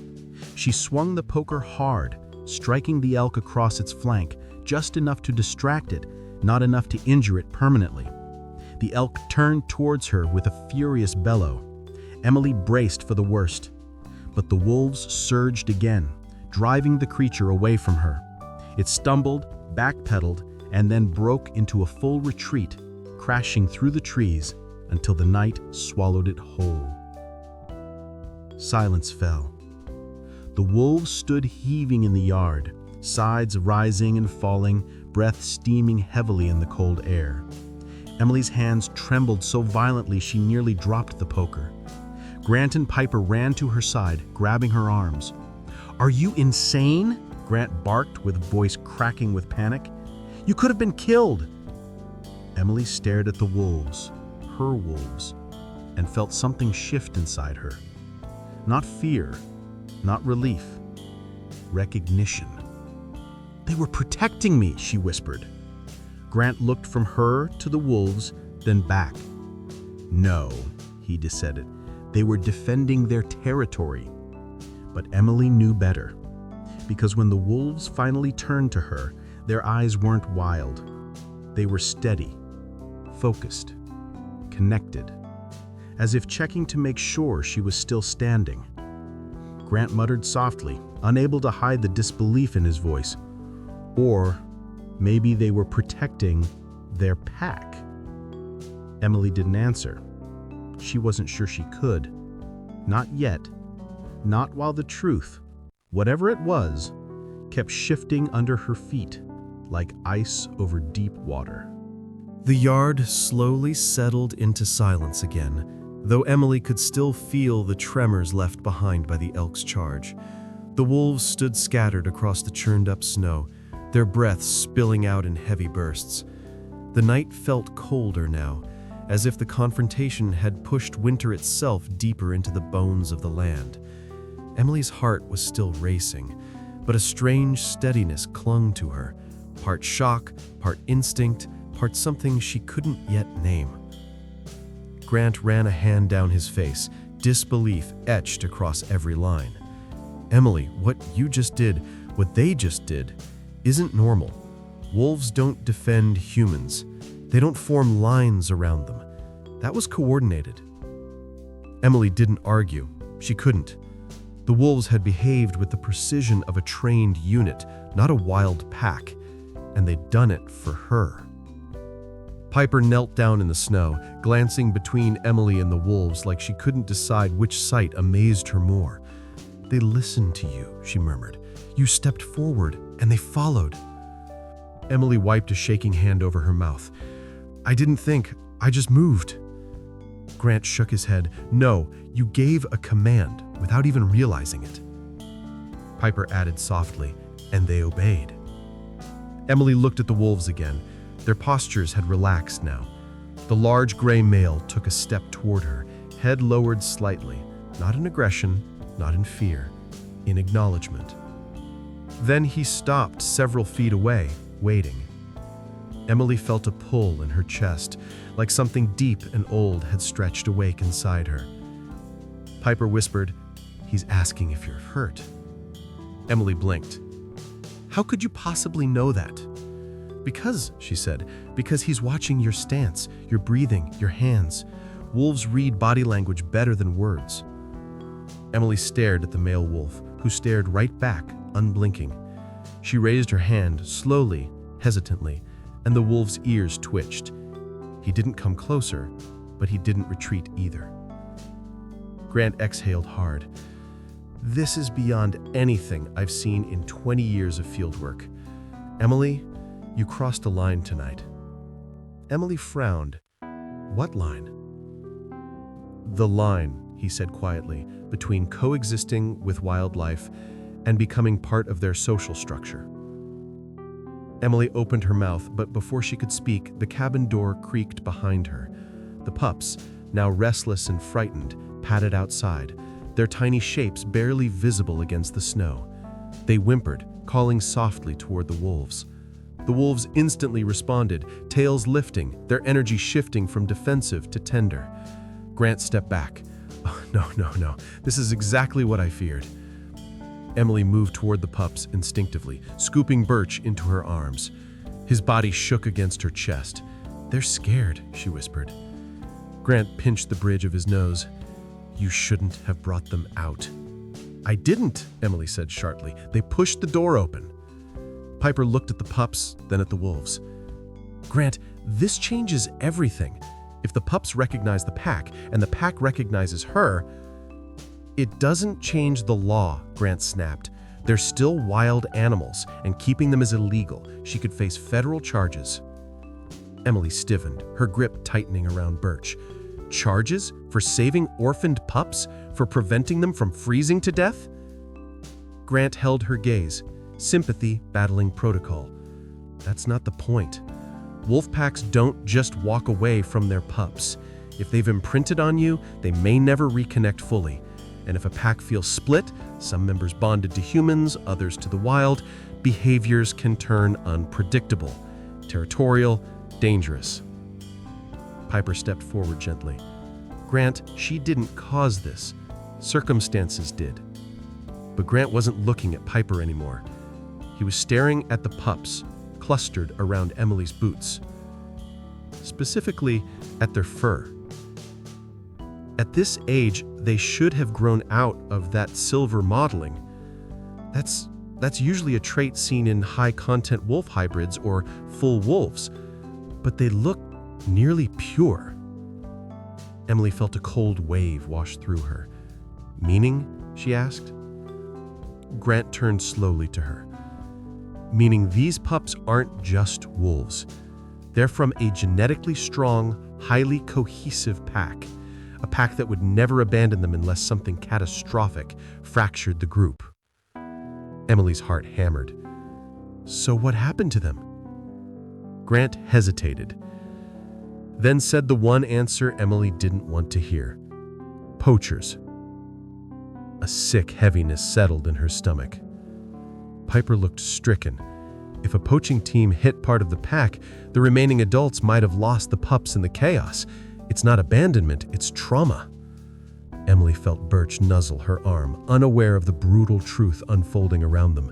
She swung the poker hard, striking the elk across its flank, just enough to distract it, not enough to injure it permanently. The elk turned towards her with a furious bellow. Emily braced for the worst, but the wolves surged again, driving the creature away from her. It stumbled, backpedaled, and then broke into a full retreat, crashing through the trees until the night swallowed it whole. Silence fell. The wolves stood heaving in the yard, sides rising and falling, breath steaming heavily in the cold air. Emily's hands trembled so violently she nearly dropped the poker. Grant and Piper ran to her side, grabbing her arms. "Are you insane?" Grant barked, with voice cracking with panic. "You could have been killed." Emily stared at the wolves, her wolves, and felt something shift inside her. Not fear, not relief, recognition. "They were protecting me," she whispered. Grant looked from her to the wolves, then back. "No," he decided. "They were defending their territory." But Emily knew better. because when the wolves finally turned to her, their eyes weren't wild. They were steady, focused, connected, as if checking to make sure she was still standing. Grant muttered softly, unable to hide the disbelief in his voice. Or maybe they were protecting their pack. Emily didn't answer. She wasn't sure she could. Not yet. Not while the truth, whatever it was, kept shifting under her feet like ice over deep water. The yard slowly settled into silence again, though Emily could still feel the tremors left behind by the elk's charge. The wolves stood scattered across the churned-up snow, their breaths spilling out in heavy bursts. The night felt colder now, as if the confrontation had pushed winter itself deeper into the bones of the land. Emily's heart was still racing, but a strange steadiness clung to her, part shock, part instinct, part something she couldn't yet name. Grant ran a hand down his face, disbelief etched across every line. Emily, what you just did, what they just did, isn't normal. Wolves don't defend humans. They don't form lines around them. That was coordinated. Emily didn't argue. She couldn't. The wolves had behaved with the precision of a trained unit, not a wild pack, and they'd done it for her. Piper knelt down in the snow, glancing between Emily and the wolves like she couldn't decide which sight amazed her more. "They listened to you," she murmured. "You stepped forward, and they followed." Emily wiped a shaking hand over her mouth. "I didn't think, I just moved." Grant shook his head. "No, you gave a command without even realizing it." Piper added softly, "And they obeyed." Emily looked at the wolves again. Their postures had relaxed now. The large gray male took a step toward her, head lowered slightly, not in aggression, not in fear, in acknowledgement. Then he stopped several feet away, waiting. Emily felt a pull in her chest, like something deep and old had stretched awake inside her. Piper whispered, "He's asking if you're hurt." Emily blinked. "How could you possibly know that?" "Because," she said, "because he's watching your stance, your breathing, your hands. Wolves read body language better than words." Emily stared at the male wolf, who stared right back, unblinking. She raised her hand, slowly, hesitantly, and the wolf's ears twitched. He didn't come closer, but he didn't retreat either. Grant exhaled hard. "This is beyond anything I've seen in 20 years of fieldwork. Emily, you crossed a line tonight." Emily frowned. "What line?" "The line," he said quietly, "between coexisting with wildlife and becoming part of their social structure." Emily opened her mouth, but before she could speak, the cabin door creaked behind her. The pups, now restless and frightened, padded outside, their tiny shapes barely visible against the snow. They whimpered, calling softly toward the wolves. The wolves instantly responded, tails lifting, their energy shifting from defensive to tender. Grant stepped back. "Oh, no. This is exactly what I feared." Emily moved toward the pups instinctively, scooping Birch into her arms. His body shook against her chest. "They're scared," she whispered. Grant pinched the bridge of his nose. "You shouldn't have brought them out." "I didn't," Emily said sharply. "They pushed the door open." Piper looked at the pups, then at the wolves. "Grant, this changes everything. If the pups recognize the pack, and the pack recognizes her—" "It doesn't change the law," Grant snapped. "They're still wild animals, and keeping them is illegal. She could face federal charges." Emily stiffened, her grip tightening around Birch. "Charges? For saving orphaned pups? For preventing them from freezing to death?" Grant held her gaze, sympathy battling protocol. "That's not the point. Wolf packs don't just walk away from their pups. If they've imprinted on you, they may never reconnect fully. And if a pack feels split, some members bonded to humans, others to the wild, behaviors can turn unpredictable, territorial, dangerous." Piper stepped forward gently. "Grant, she didn't cause this. Circumstances did." But Grant wasn't looking at Piper anymore. He was staring at the pups clustered around Emily's boots, specifically at their fur. At this age, they should have grown out of that silver mottling. That's usually a trait seen in high-content wolf hybrids or full wolves, but they look nearly pure. Emily felt a cold wave wash through her. Meaning? She asked. Grant turned slowly to her. Meaning these pups aren't just wolves. They're from a genetically strong, highly cohesive pack. A pack that would never abandon them unless something catastrophic fractured the group. Emily's heart hammered. So what happened to them? Grant hesitated, then said the one answer Emily didn't want to hear. Poachers. A sick heaviness settled in her stomach. Piper looked stricken. If a poaching team hit part of the pack, the remaining adults might have lost the pups in the chaos. It's not abandonment, it's trauma. Emily felt Birch nuzzle her arm, unaware of the brutal truth unfolding around them.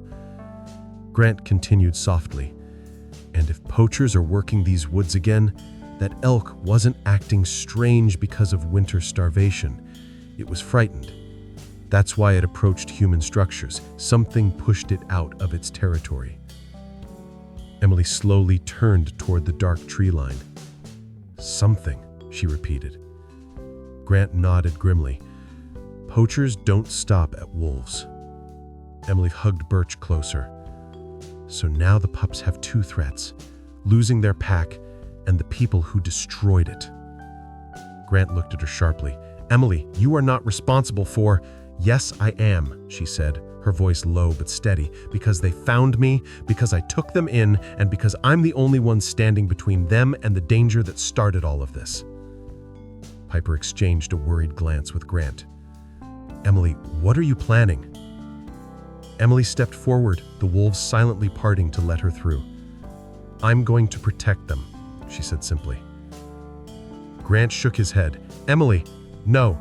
Grant continued softly, and if poachers are working these woods again, that elk wasn't acting strange because of winter starvation. It was frightened. That's why it approached human structures. Something pushed it out of its territory. Emily slowly turned toward the dark tree line. Something, she repeated. Grant nodded grimly. Poachers don't stop at wolves. Emily hugged Birch closer. So now the pups have two threats: losing their pack and the people who destroyed it. Grant looked at her sharply. Emily, you are not responsible for— Yes, I am, she said, her voice low but steady, because they found me, because I took them in, and because I'm the only one standing between them and the danger that started all of this. Piper exchanged a worried glance with Grant. Emily, what are you planning? Emily stepped forward, the wolves silently parting to let her through. I'm going to protect them, she said simply. Grant shook his head. Emily, no,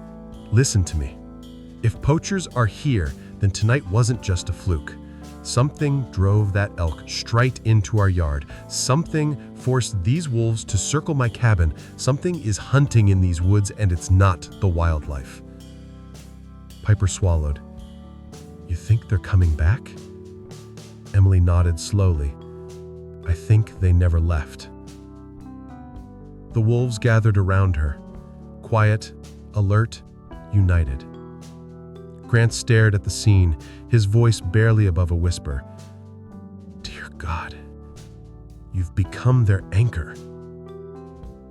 listen to me. If poachers are here, then tonight wasn't just a fluke. Something drove that elk straight into our yard. Something forced these wolves to circle my cabin. Something is hunting in these woods, and it's not the wildlife. Piper swallowed. You think they're coming back? Emily nodded slowly. I think they never left. The wolves gathered around her, quiet, alert, united. Grant stared at the scene, his voice barely above a whisper. Dear God, you've become their anchor.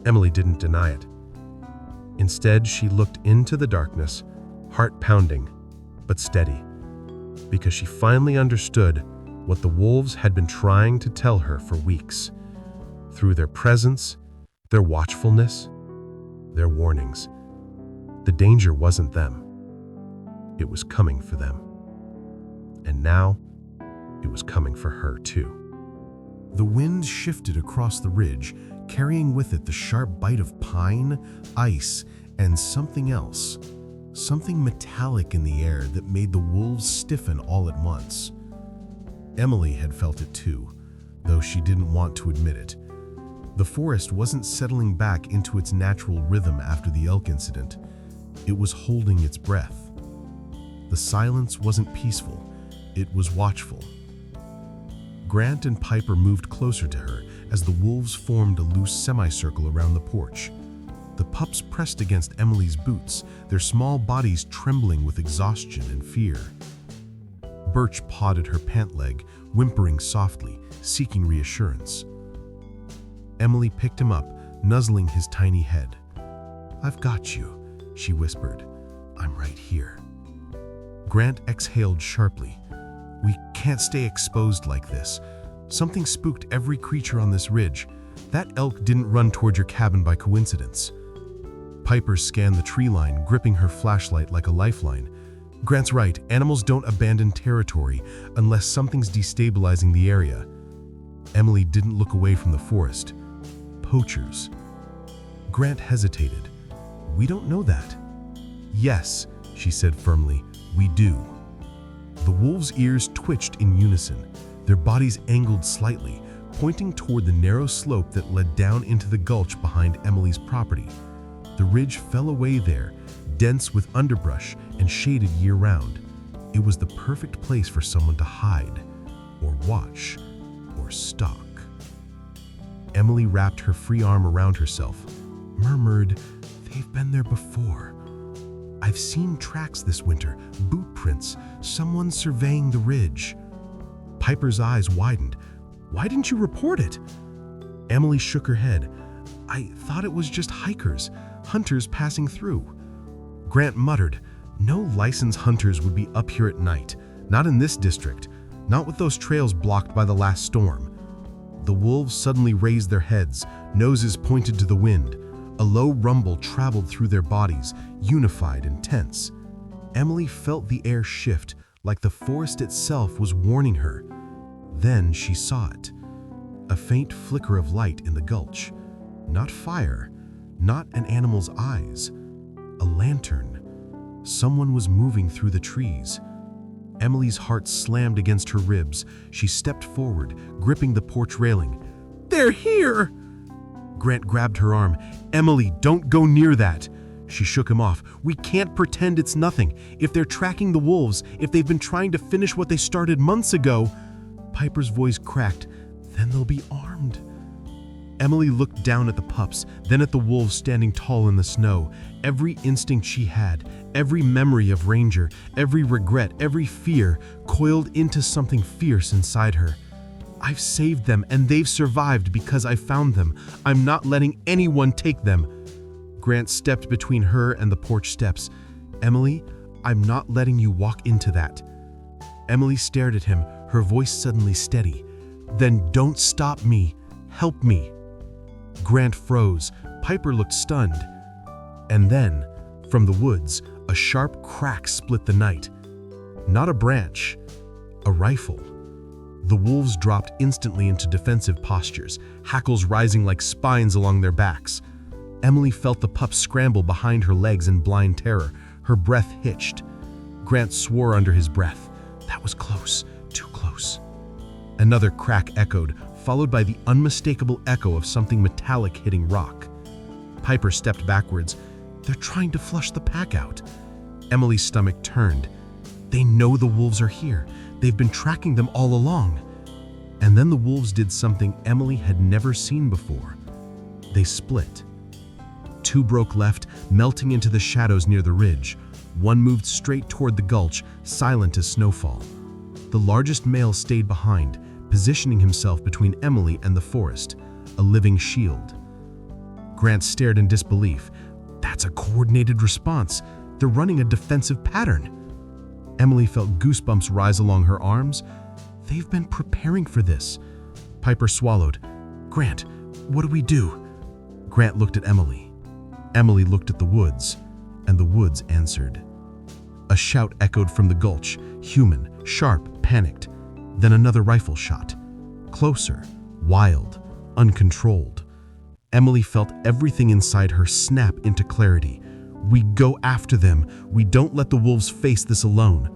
Emily didn't deny it. Instead, she looked into the darkness, heart pounding, but steady, because she finally understood what the wolves had been trying to tell her for weeks. Through their presence, their watchfulness, their warnings. The danger wasn't them. It was coming for them. And now, it was coming for her too. The wind shifted across the ridge, carrying with it the sharp bite of pine, ice, and something else. Something metallic in the air that made the wolves stiffen all at once. Emily had felt it too, though she didn't want to admit it. The forest wasn't settling back into its natural rhythm after the elk incident. It was holding its breath. The silence wasn't peaceful, it was watchful. Grant and Piper moved closer to her as the wolves formed a loose semicircle around the porch. The pups pressed against Emily's boots, their small bodies trembling with exhaustion and fear. Birch pawed at her pant leg, whimpering softly, seeking reassurance. Emily picked him up, nuzzling his tiny head. I've got you, she whispered. I'm right here. Grant exhaled sharply. We can't stay exposed like this. Something spooked every creature on this ridge. That elk didn't run toward your cabin by coincidence. Piper scanned the tree line, gripping her flashlight like a lifeline. Grant's right, animals don't abandon territory unless something's destabilizing the area. Emily didn't look away from the forest. Poachers. Grant hesitated. We don't know that. Yes, she said firmly, we do. The wolves' ears twitched in unison, their bodies angled slightly, pointing toward the narrow slope that led down into the gulch behind Emily's property. The ridge fell away there, dense with underbrush and shaded year-round. It was the perfect place for someone to hide, or watch, or stalk. Emily wrapped her free arm around herself, murmured, "They've been there before. I've seen tracks this winter, boot prints, someone surveying the ridge." Piper's eyes widened. "Why didn't you report it?" Emily shook her head. "I thought it was just hikers, hunters passing through." Grant muttered, "No licensed hunters would be up here at night, not in this district, not with those trails blocked by the last storm." The wolves suddenly raised their heads, noses pointed to the wind. A low rumble traveled through their bodies, unified and tense. Emily felt the air shift, like the forest itself was warning her. Then she saw it. A faint flicker of light in the gulch. Not fire, not an animal's eyes. A lantern. Someone was moving through the trees. Emily's heart slammed against her ribs. She stepped forward, gripping the porch railing. "They're here!" Grant grabbed her arm. "Emily, don't go near that." She shook him off. "We can't pretend it's nothing. If they're tracking the wolves, if they've been trying to finish what they started months ago." Piper's voice cracked. "Then they'll be armed." Emily looked down at the pups, then at the wolves standing tall in the snow. Every instinct she had, every memory of Ranger, every regret, every fear, coiled into something fierce inside her. "I've saved them, and they've survived because I found them. I'm not letting anyone take them." Grant stepped between her and the porch steps. "Emily, I'm not letting you walk into that." Emily stared at him, her voice suddenly steady. "Then don't stop me. Help me." Grant froze. Piper looked stunned. And then, from the woods, a sharp crack split the night. Not a branch, a rifle. The wolves dropped instantly into defensive postures, hackles rising like spines along their backs. Emily felt the pup scramble behind her legs in blind terror. Her breath hitched. Grant swore under his breath. That was close, too close. Another crack echoed, followed by the unmistakable echo of something metallic hitting rock. Piper stepped backwards. "They're trying to flush the pack out." Emily's stomach turned. "They know the wolves are here. They've been tracking them all along." And then the wolves did something Emily had never seen before. They split. Two broke left, melting into the shadows near the ridge. One moved straight toward the gulch, silent as snowfall. The largest male stayed behind, positioning himself between Emily and the forest, a living shield. Grant stared in disbelief. That's a coordinated response. They're running a defensive pattern. Emily felt goosebumps rise along her arms. They've been preparing for this. Piper swallowed. "Grant, what do we do?" Grant looked at Emily. Emily looked at the woods, and the woods answered. A shout echoed from the gulch, human, sharp, panicked. Then another rifle shot. Closer, wild, uncontrolled. Emily felt everything inside her snap into clarity. We go after them. We don't let the wolves face this alone.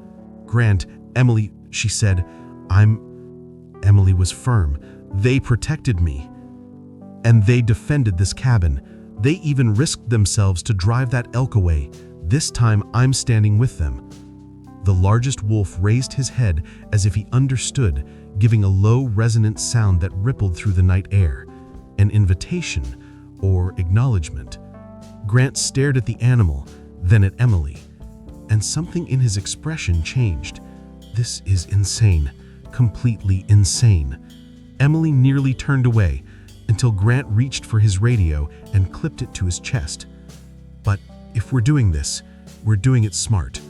"Grant, Emily," she said. Emily was firm. "They protected me. And they defended this cabin. They even risked themselves to drive that elk away. This time I'm standing with them." The largest wolf raised his head as if he understood, giving a low, resonant sound that rippled through the night air. An invitation or acknowledgement. Grant stared at the animal, then at Emily, and something in his expression changed. This is insane, completely insane. Emily nearly turned away until Grant reached for his radio and clipped it to his chest. "But if we're doing this, we're doing it smart."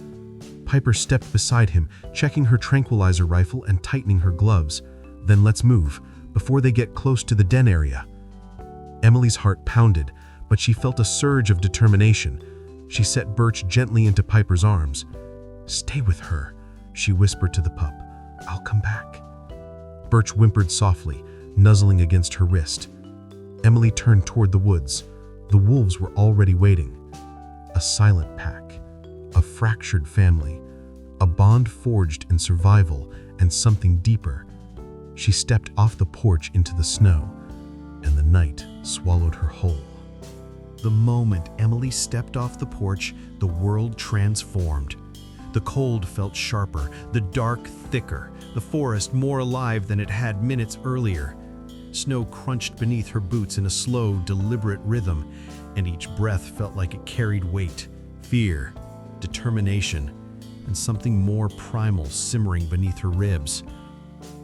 Piper stepped beside him, checking her tranquilizer rifle and tightening her gloves. "Then let's move, before they get close to the den area." Emily's heart pounded, but she felt a surge of determination. She set Birch gently into Piper's arms. "Stay with her," she whispered to the pup. "I'll come back." Birch whimpered softly, nuzzling against her wrist. Emily turned toward the woods. The wolves were already waiting. A silent pack, a fractured family, a bond forged in survival and something deeper. She stepped off the porch into the snow, and the night swallowed her whole. The moment Emily stepped off the porch, the world transformed. The cold felt sharper, the dark thicker, the forest more alive than it had minutes earlier. Snow crunched beneath her boots in a slow, deliberate rhythm, and each breath felt like it carried weight, fear, determination, and something more primal simmering beneath her ribs.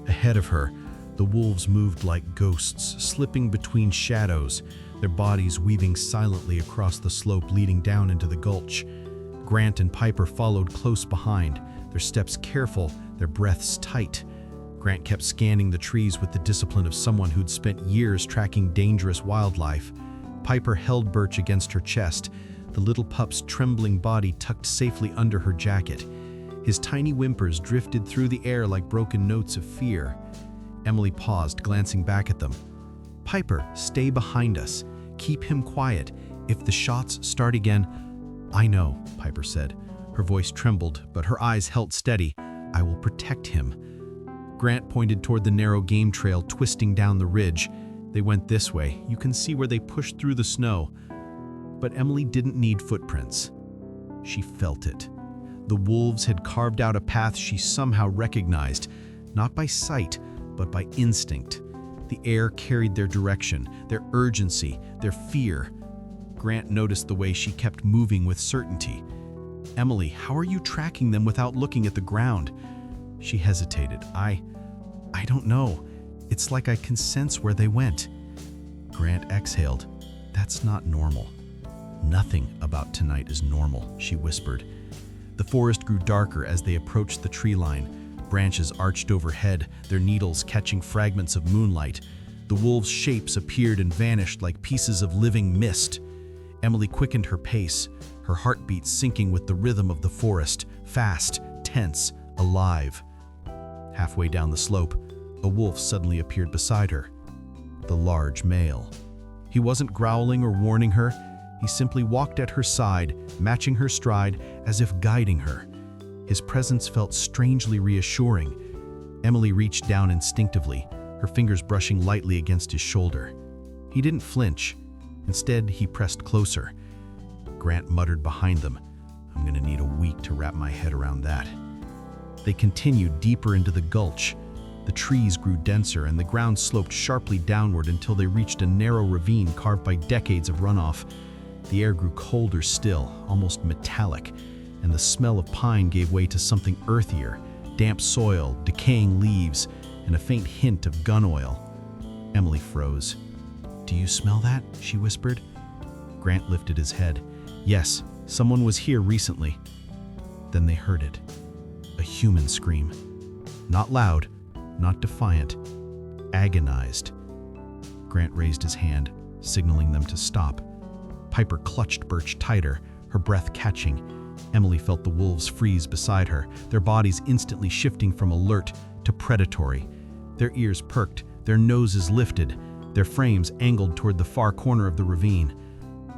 Ahead of her, the wolves moved like ghosts, slipping between shadows, their bodies weaving silently across the slope leading down into the gulch. Grant and Piper followed close behind, their steps careful, their breaths tight. Grant kept scanning the trees with the discipline of someone who'd spent years tracking dangerous wildlife. Piper held Birch against her chest, the little pup's trembling body tucked safely under her jacket. His tiny whimpers drifted through the air like broken notes of fear. Emily paused, glancing back at them. "Piper, stay behind us. Keep him quiet. If the shots start again—" "I know," Piper said. Her voice trembled, but her eyes held steady. "I will protect him." Grant pointed toward the narrow game trail twisting down the ridge. They went this way. You can see where they pushed through the snow. But Emily didn't need footprints. She felt it. The wolves had carved out a path she somehow recognized, not by sight, but by instinct. The air carried their direction, their urgency, their fear. Grant noticed the way she kept moving with certainty. "Emily, how are you tracking them without looking at the ground?" She hesitated. I don't know. It's like I can sense where they went." Grant exhaled. "That's not normal." "Nothing about tonight is normal," she whispered. The forest grew darker as they approached the tree line. Branches arched overhead, their needles catching fragments of moonlight. The wolves' shapes appeared and vanished like pieces of living mist. Emily quickened her pace, her heartbeat syncing with the rhythm of the forest, fast, tense, alive. Halfway down the slope, a wolf suddenly appeared beside her. The large male. He wasn't growling or warning her. He simply walked at her side, matching her stride as if guiding her. His presence felt strangely reassuring. Emily reached down instinctively, her fingers brushing lightly against his shoulder. He didn't flinch. Instead, he pressed closer. Grant muttered behind them, "I'm gonna need a week to wrap my head around that." They continued deeper into the gulch. The trees grew denser and the ground sloped sharply downward until they reached a narrow ravine carved by decades of runoff. The air grew colder still, almost metallic, and the smell of pine gave way to something earthier, damp soil, decaying leaves, and a faint hint of gun oil. Emily froze. "Do you smell that?" she whispered. Grant lifted his head. "Yes, someone was here recently." Then they heard it. A human scream. Not loud, not defiant, agonized. Grant raised his hand, signaling them to stop. Piper clutched Birch tighter, her breath catching. Emily felt the wolves freeze beside her, their bodies instantly shifting from alert to predatory. Their ears perked, their noses lifted, their frames angled toward the far corner of the ravine.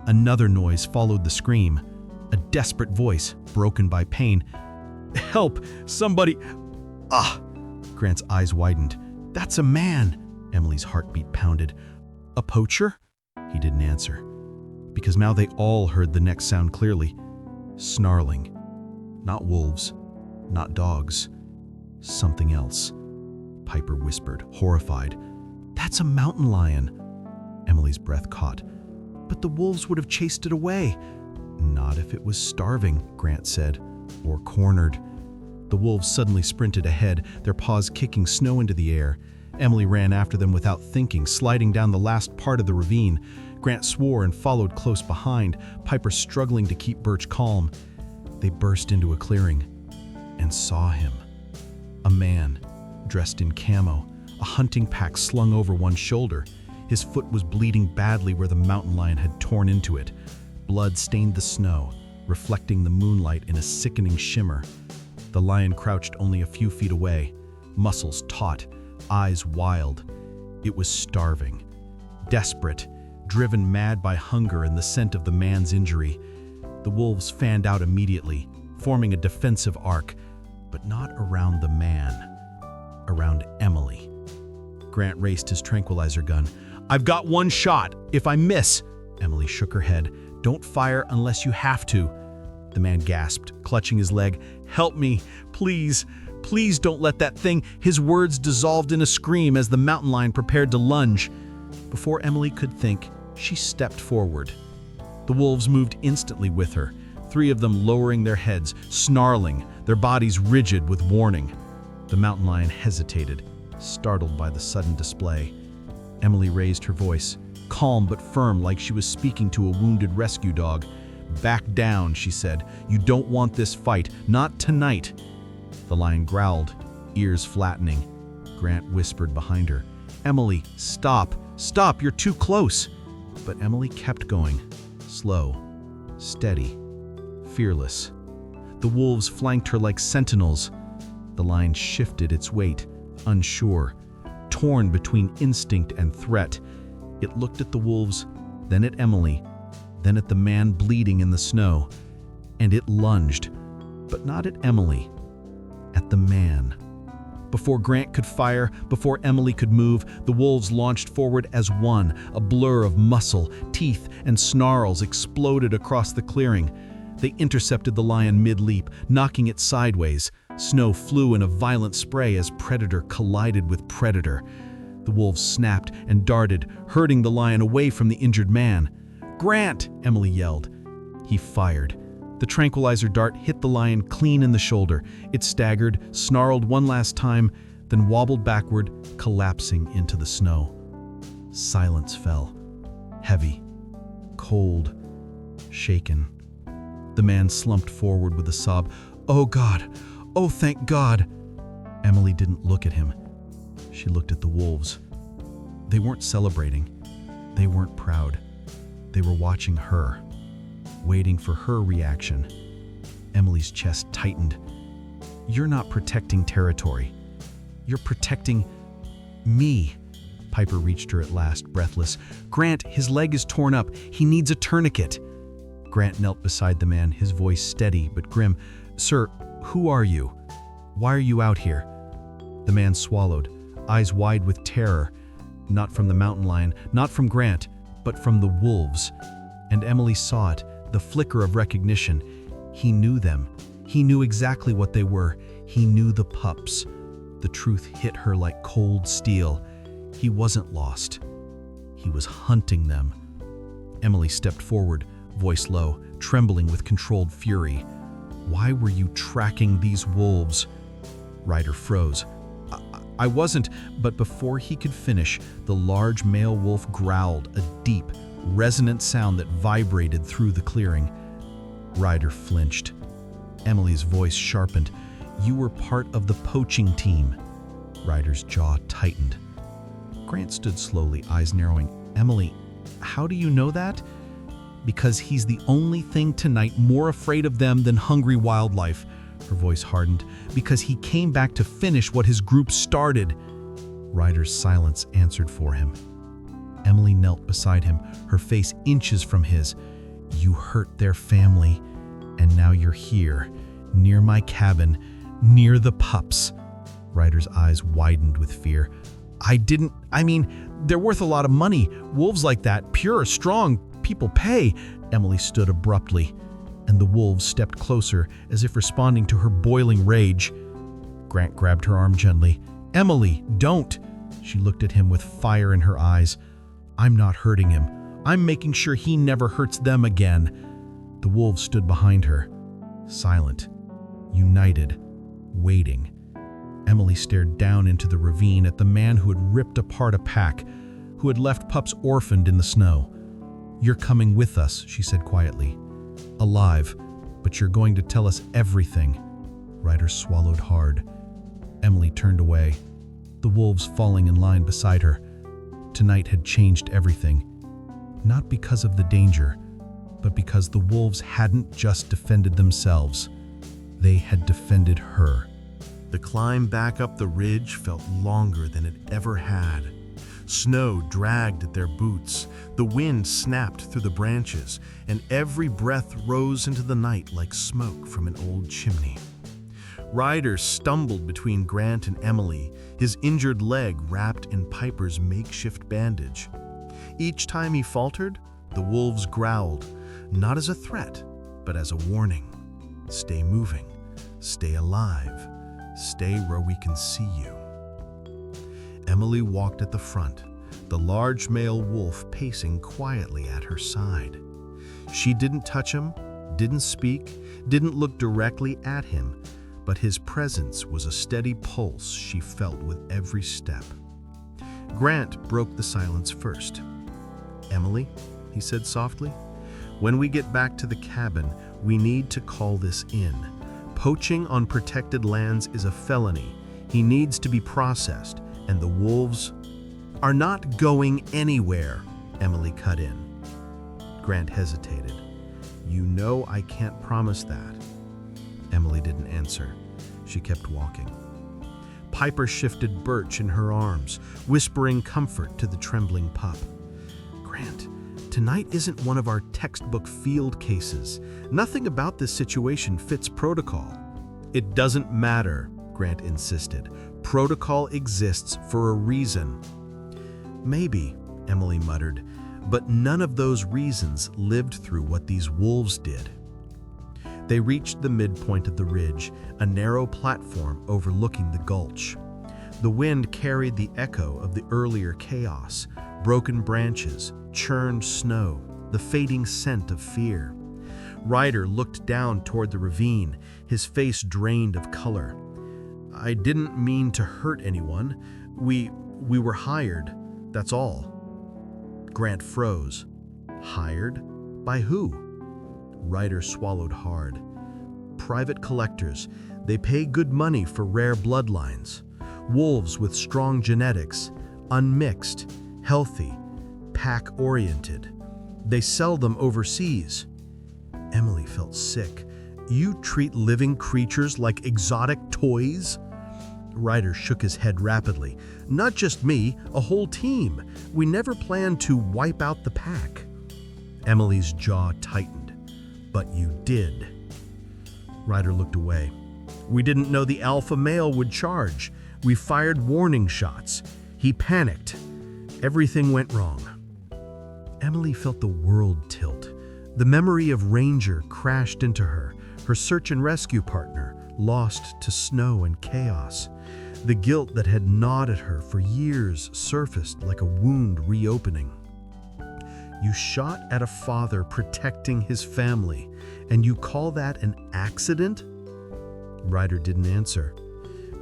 Another noise followed the scream, a desperate voice, broken by pain. "Help! Somebody! Ah!" Grant's eyes widened. "That's a man!" Emily's heartbeat pounded. "A poacher?" He didn't answer, because now they all heard the next sound clearly. Snarling. Not wolves, not dogs. Something else. Piper whispered, horrified. "That's a mountain lion." Emily's breath caught. "But the wolves would have chased it away." "Not if it was starving," Grant said, "or cornered." The wolves suddenly sprinted ahead, their paws kicking snow into the air. Emily ran after them without thinking, sliding down the last part of the ravine. Grant swore and followed close behind, Piper struggling to keep Birch calm. They burst into a clearing and saw him. A man, dressed in camo, a hunting pack slung over one shoulder. His foot was bleeding badly where the mountain lion had torn into it. Blood stained the snow, reflecting the moonlight in a sickening shimmer. The lion crouched only a few feet away, muscles taut, eyes wild. It was starving, desperate, driven mad by hunger and the scent of the man's injury. The wolves fanned out immediately, forming a defensive arc. but not around the man, around Emily. Grant raced his tranquilizer gun. "I've got one shot. If I miss—" Emily shook her head. "Don't fire unless you have to." The man gasped, clutching his leg. "Help me, please. Please don't let that thing—" His words dissolved in a scream as the mountain lion prepared to lunge. Before Emily could think, she stepped forward. The wolves moved instantly with her, 3 of them lowering their heads, snarling, their bodies rigid with warning. The mountain lion hesitated, startled by the sudden display. Emily raised her voice, calm but firm, like she was speaking to a wounded rescue dog. "Back down," she said. "You don't want this fight. Not tonight." The lion growled, ears flattening. Grant whispered behind her, "Emily, stop. Stop, you're too close." But Emily kept going, slow, steady, fearless. The wolves flanked her like sentinels. The lion shifted its weight, unsure, torn between instinct and threat. It looked at the wolves, then at Emily, then at the man bleeding in the snow, and it lunged, but not at Emily, at the man. Before Grant could fire, before Emily could move, the wolves launched forward as one. A blur of muscle, teeth, and snarls exploded across the clearing. They intercepted the lion mid-leap, knocking it sideways. Snow flew in a violent spray as predator collided with predator. The wolves snapped and darted, herding the lion away from the injured man. "Grant!" Emily yelled. He fired. The tranquilizer dart hit the lion clean in the shoulder. It staggered, snarled one last time, then wobbled backward, collapsing into the snow. Silence fell. Heavy, cold, shaken. The man slumped forward with a sob. "Oh God! Oh, thank God!" Emily didn't look at him. She looked at the wolves. They weren't celebrating. They weren't proud. They were watching her, waiting for her reaction. Emily's chest tightened. "You're not protecting territory. You're protecting me." Piper reached her at last, breathless. "Grant, his leg is torn up. He needs a tourniquet." Grant knelt beside the man, his voice steady but grim. "Sir, who are you? Why are you out here?" The man swallowed, eyes wide with terror. Not from the mountain lion, not from Grant, but from the wolves. And Emily saw it, the flicker of recognition. He knew them. He knew exactly what they were. He knew the pups. The truth hit her like cold steel. He wasn't lost. He was hunting them. Emily stepped forward, voice low, trembling with controlled fury. "Why were you tracking these wolves?" Ryder froze. I wasn't," but before he could finish, the large male wolf growled, a deep, resonant sound that vibrated through the clearing. Ryder flinched. Emily's voice sharpened. "You were part of the poaching team." Ryder's jaw tightened. Grant stood slowly, eyes narrowing. "Emily, how do you know that?" "Because he's the only thing tonight more afraid of them than hungry wildlife." Her voice hardened. "Because he came back to finish what his group started." Ryder's silence answered for him. Emily knelt beside him, her face inches from his. "You hurt their family, and now you're here, near my cabin, near the pups." Ryder's eyes widened with fear. I mean, they're worth a lot of money. Wolves like that, pure, strong, people pay." Emily stood abruptly, and the wolves stepped closer, as if responding to her boiling rage. Grant grabbed her arm gently. "Emily, don't!" She looked at him with fire in her eyes. "I'm not hurting him. I'm making sure he never hurts them again." The wolves stood behind her, silent, united, waiting. Emily stared down into the ravine at the man who had ripped apart a pack, who had left pups orphaned in the snow. "You're coming with us," she said quietly. "Alive, but you're going to tell us everything." Ryder swallowed hard. Emily turned away, the wolves falling in line beside her. Tonight had changed everything. Not because of the danger, but because the wolves hadn't just defended themselves. They had defended her. The climb back up the ridge felt longer than it ever had. Snow dragged at their boots, the wind snapped through the branches, and every breath rose into the night like smoke from an old chimney. Ryder stumbled between Grant and Emily, his injured leg wrapped in Piper's makeshift bandage. Each time he faltered, the wolves growled, not as a threat, but as a warning. Stay moving, stay alive, stay where we can see you. Emily walked at the front, the large male wolf pacing quietly at her side. She didn't touch him, didn't speak, didn't look directly at him, but his presence was a steady pulse she felt with every step. Grant broke the silence first. "Emily," he said softly, "when we get back to the cabin, we need to call this in. Poaching on protected lands is a felony. He needs to be processed, and the wolves are not going anywhere," Emily cut in. Grant hesitated. "You know I can't promise that." Emily didn't answer. She kept walking. Piper shifted Birch in her arms, whispering comfort to the trembling pup. "Grant, tonight isn't one of our textbook field cases. Nothing about this situation fits protocol." "It doesn't matter," Grant insisted. "Protocol exists for a reason." "Maybe," Emily muttered, "but none of those reasons lived through what these wolves did." They reached the midpoint of the ridge, a narrow platform overlooking the gulch. The wind carried the echo of the earlier chaos, broken branches, churned snow, the fading scent of fear. Ryder looked down toward the ravine, his face drained of color. "I didn't mean to hurt anyone. We were hired, that's all." Grant froze. Hired? By who? Ryder swallowed hard. "Private collectors. They pay good money for rare bloodlines. Wolves with strong genetics, unmixed, healthy, pack-oriented. They sell them overseas." Emily felt sick. "You treat living creatures like exotic toys?" Ryder shook his head rapidly. "Not just me, a whole team. We never planned to wipe out the pack." Emily's jaw tightened. "But you did." Ryder looked away. "We didn't know the alpha male would charge. We fired warning shots. He panicked. Everything went wrong." Emily felt the world tilt. The memory of Ranger crashed into her, her search and rescue partner, lost to snow and chaos. The guilt that had gnawed at her for years surfaced like a wound reopening. "You shot at a father protecting his family, and you call that an accident?" Ryder didn't answer.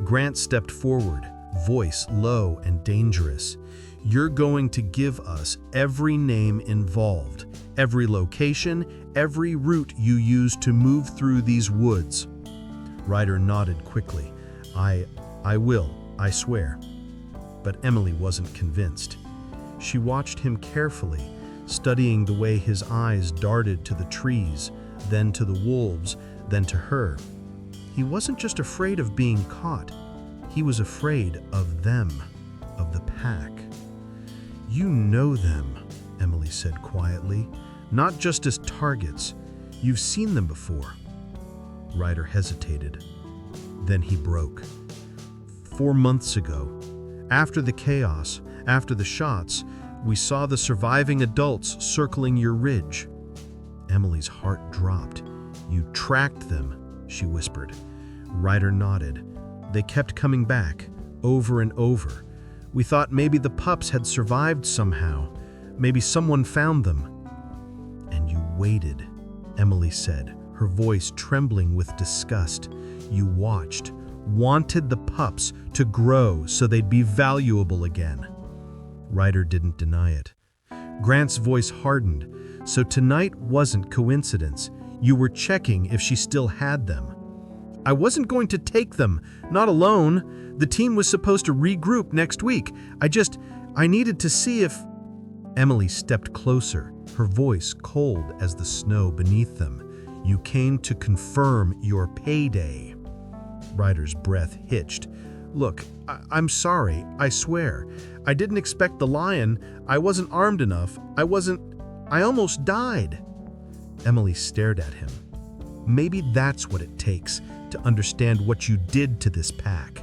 Grant stepped forward, voice low and dangerous. "You're going to give us every name involved, every location, every route you used to move through these woods." Ryder nodded quickly. I will, I swear." But Emily wasn't convinced. She watched him carefully, studying the way his eyes darted to the trees, then to the wolves, then to her. He wasn't just afraid of being caught. He was afraid of them, of the pack. "You know them," Emily said quietly. "Not just as targets. You've seen them before." Ryder hesitated. Then he broke. "4 months ago, after the chaos, after the shots, we saw the surviving adults circling your ridge." Emily's heart dropped. "You tracked them," she whispered. Ryder nodded. "They kept coming back, over and over. We thought maybe the pups had survived somehow. Maybe someone found them." "And you waited," Emily said, her voice trembling with disgust. "You watched, wanted the pups to grow so they'd be valuable again." Ryder didn't deny it. Grant's voice hardened. "So tonight wasn't coincidence. You were checking if she still had them." "I wasn't going to take them, not alone. The team was supposed to regroup next week. I needed to see if—" Emily stepped closer, her voice cold as the snow beneath them. "You came to confirm your payday." Ryder's breath hitched. "Look, I'm sorry, I swear. I didn't expect the lion. I wasn't armed enough. I almost died." Emily stared at him. "Maybe that's what it takes, to understand what you did to this pack."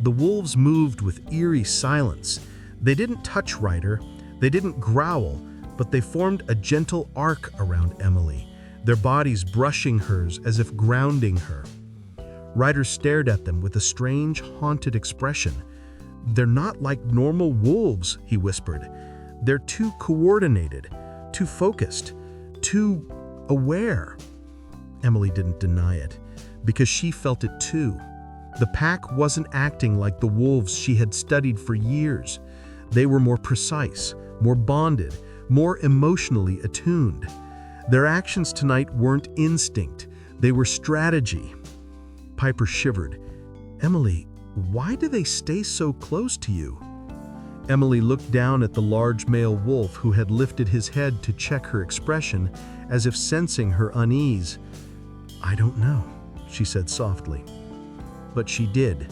The wolves moved with eerie silence. They didn't touch Ryder, they didn't growl, but they formed a gentle arc around Emily, their bodies brushing hers as if grounding her. Ryder stared at them with a strange, haunted expression. "They're not like normal wolves," he whispered. "They're too coordinated, too focused, too aware." Emily didn't deny it, because she felt it too. The pack wasn't acting like the wolves she had studied for years. They were more precise, more bonded, more emotionally attuned. Their actions tonight weren't instinct, they were strategy. Piper shivered. "Emily, why do they stay so close to you?" Emily looked down at the large male wolf who had lifted his head to check her expression, as if sensing her unease. "I don't know," she said softly. But she did.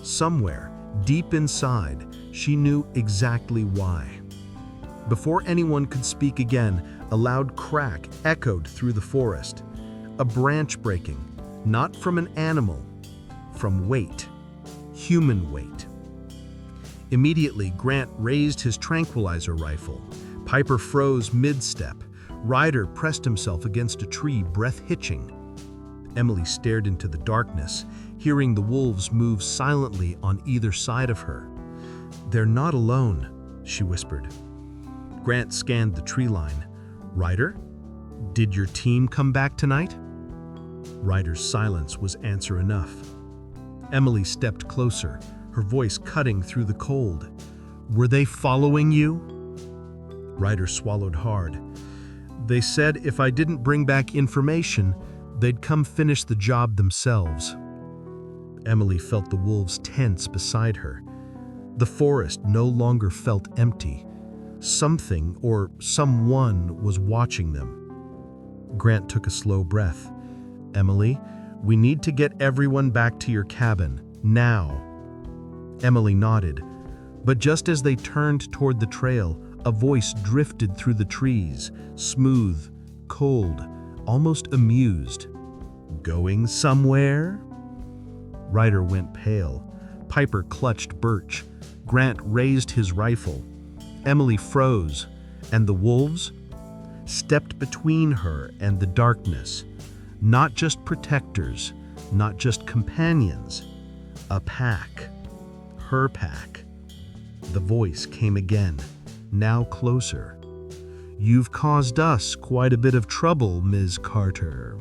Somewhere, deep inside, she knew exactly why. Before anyone could speak again, a loud crack echoed through the forest. A branch breaking, not from an animal, from weight, human weight. Immediately, Grant raised his tranquilizer rifle. Piper froze mid-step. Ryder pressed himself against a tree, breath hitching. Emily stared into the darkness, hearing the wolves move silently on either side of her. "They're not alone," she whispered. Grant scanned the tree line. "Ryder, did your team come back tonight?" Ryder's silence was answer enough. Emily stepped closer, her voice cutting through the cold. "Were they following you?" Ryder swallowed hard. "They said if I didn't bring back information, they'd come finish the job themselves." Emily felt the wolves tense beside her. The forest no longer felt empty. Something or someone was watching them. Grant took a slow breath. "Emily, we need to get everyone back to your cabin, now." Emily nodded, but just as they turned toward the trail, a voice drifted through the trees, smooth, cold, almost amused. "Going somewhere?" Ryder went pale. Piper clutched Birch. Grant raised his rifle. Emily froze, and the wolves stepped between her and the darkness. Not just protectors, not just companions, a pack. Her pack. The voice came again, now closer. "You've caused us quite a bit of trouble, Ms. Carter."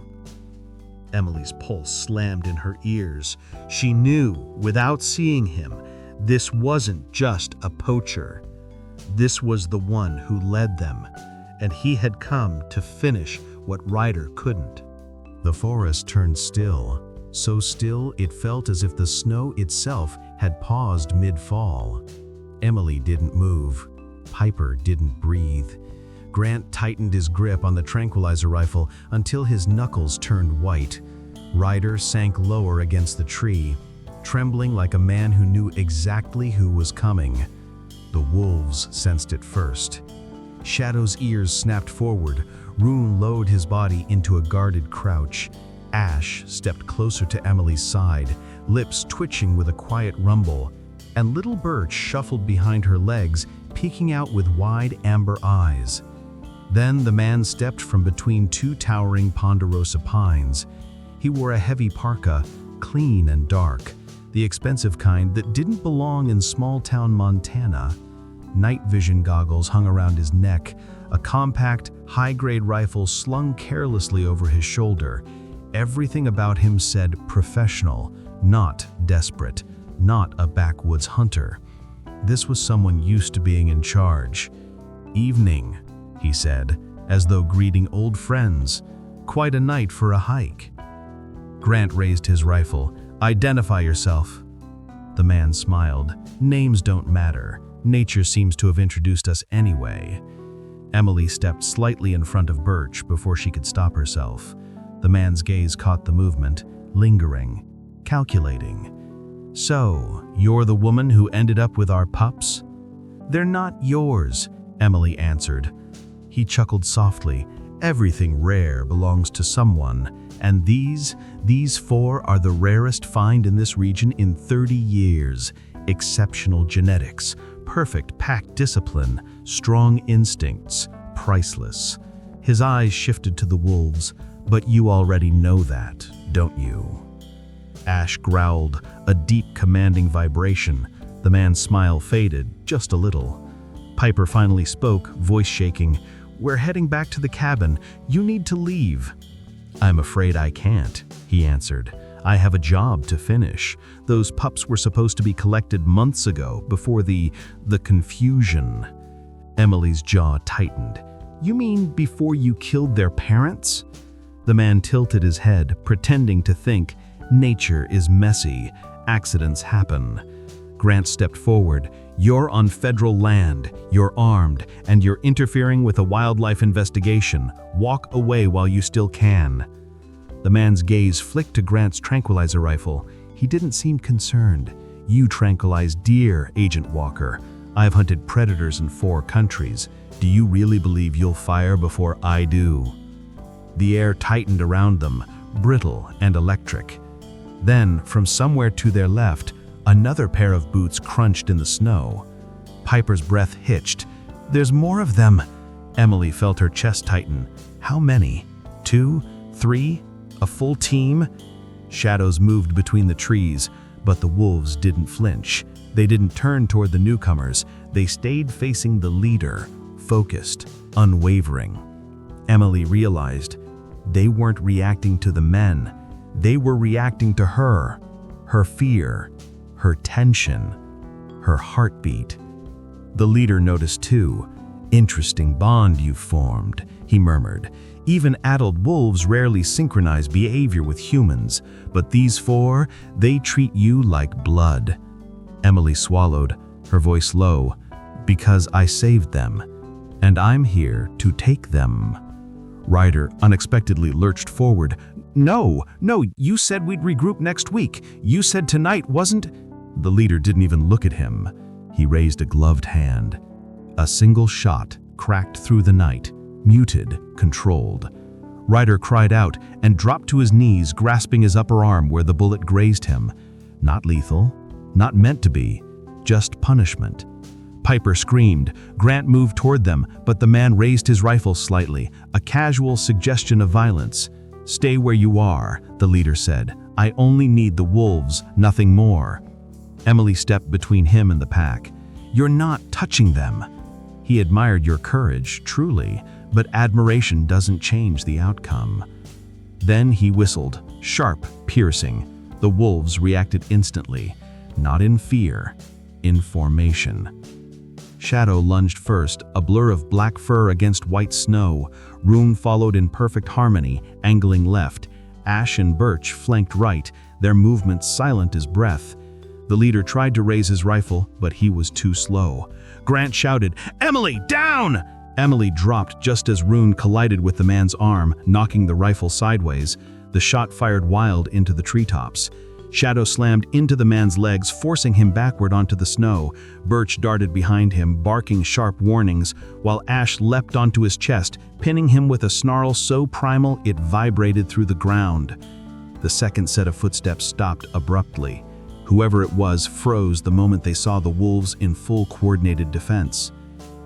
Emily's pulse slammed in her ears. She knew, without seeing him, this wasn't just a poacher. This was the one who led them, and he had come to finish what Ryder couldn't. The forest turned still, so still it felt as if the snow itself had paused mid-fall. Emily didn't move. Piper didn't breathe. Grant tightened his grip on the tranquilizer rifle until his knuckles turned white. Ryder sank lower against the tree, trembling like a man who knew exactly who was coming. The wolves sensed it first. Shadow's ears snapped forward. Rune lowered his body into a guarded crouch. Ash stepped closer to Emily's side, lips twitching with a quiet rumble, and little Birch shuffled behind her legs, peeking out with wide amber eyes. Then the man stepped from between two towering ponderosa pines. He wore a heavy parka, clean and dark, the expensive kind that didn't belong in small-town Montana. Night vision goggles hung around his neck, a compact, high-grade rifle slung carelessly over his shoulder. Everything about him said professional, not desperate, not a backwoods hunter. This was someone used to being in charge. "Evening," he said, as though greeting old friends. "Quite a night for a hike." Grant raised his rifle. "Identify yourself." The man smiled. "Names don't matter. Nature seems to have introduced us anyway." Emily stepped slightly in front of Birch before she could stop herself. The man's gaze caught the movement, lingering, calculating. "So, you're the woman who ended up with our pups?" "They're not yours," Emily answered. He chuckled softly. Everything rare belongs to someone, and these 4 are the rarest find in this region in 30 years. Exceptional genetics, perfect pack discipline, strong instincts, priceless. His eyes shifted to the wolves. But you already know that, don't you? Ash growled, a deep commanding vibration. The man's smile faded, just a little. Piper finally spoke, voice shaking. "We're heading back to the cabin. You need to leave." "I'm afraid I can't," he answered. "I have a job to finish. Those pups were supposed to be collected months ago, before the confusion." Emily's jaw tightened. "You mean before you killed their parents?" The man tilted his head, pretending to think. Nature is messy. Accidents happen. Grant stepped forward. "You're on federal land, you're armed, and you're interfering with a wildlife investigation. Walk away while you still can." The man's gaze flicked to Grant's tranquilizer rifle. He didn't seem concerned. "You tranquilize deer, Agent Walker. I've hunted predators in 4 countries. Do you really believe you'll fire before I do?" The air tightened around them, brittle and electric. Then, from somewhere to their left, another pair of boots crunched in the snow. Piper's breath hitched. "There's more of them." Emily felt her chest tighten. "How many? 2? 3? A full team?" Shadows moved between the trees, but the wolves didn't flinch. They didn't turn toward the newcomers. They stayed facing the leader, focused, unwavering. Emily realized they weren't reacting to the men. They were reacting to her. Her fear, her tension, her heartbeat. The leader noticed too. "Interesting bond you've formed," he murmured. "Even adult wolves rarely synchronize behavior with humans, but these 4, they treat you like blood." Emily swallowed, her voice low. "Because I saved them, and I'm here to take them." Ryder unexpectedly lurched forward. No, you said we'd regroup next week. You said tonight wasn't—" The leader didn't even look at him. He raised a gloved hand. A single shot cracked through the night, muted, controlled. Ryder cried out and dropped to his knees, grasping his upper arm where the bullet grazed him. Not lethal, not meant to be, just punishment. Piper screamed. Grant moved toward them, but the man raised his rifle slightly, a casual suggestion of violence. "Stay where you are," the leader said. "I only need the wolves, nothing more." Emily stepped between him and the pack. "You're not touching them." He admired your courage, truly, but admiration doesn't change the outcome. Then he whistled, sharp, piercing. The wolves reacted instantly, not in fear, in formation. Shadow lunged first, a blur of black fur against white snow. Rune followed in perfect harmony, angling left. Ash and Birch flanked right, their movements silent as breath. The leader tried to raise his rifle, but he was too slow. Grant shouted, "Emily, down!" Emily dropped just as Rune collided with the man's arm, knocking the rifle sideways. The shot fired wild into the treetops. Shadow slammed into the man's legs, forcing him backward onto the snow. Birch darted behind him, barking sharp warnings, while Ash leapt onto his chest, pinning him with a snarl so primal it vibrated through the ground. The second set of footsteps stopped abruptly. Whoever it was froze the moment they saw the wolves in full coordinated defense.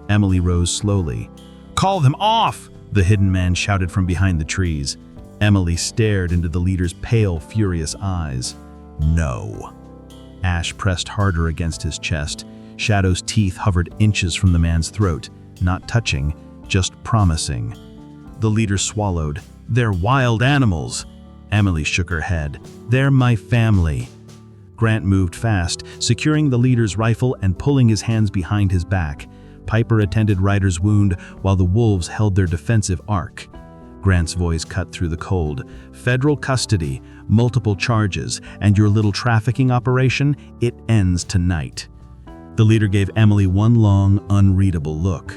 Emily rose slowly. "Call them off!" the hidden man shouted from behind the trees. Emily stared into the leader's pale, furious eyes. "No." Ash pressed harder against his chest. Shadow's teeth hovered inches from the man's throat, not touching, just promising. The leader swallowed. "They're wild animals." Emily shook her head. "They're my family." Grant moved fast, securing the leader's rifle and pulling his hands behind his back. Piper attended Ryder's wound while the wolves held their defensive arc. Grant's voice cut through the cold. "Federal custody, multiple charges, and your little trafficking operation, it ends tonight." The leader gave Emily one long, unreadable look.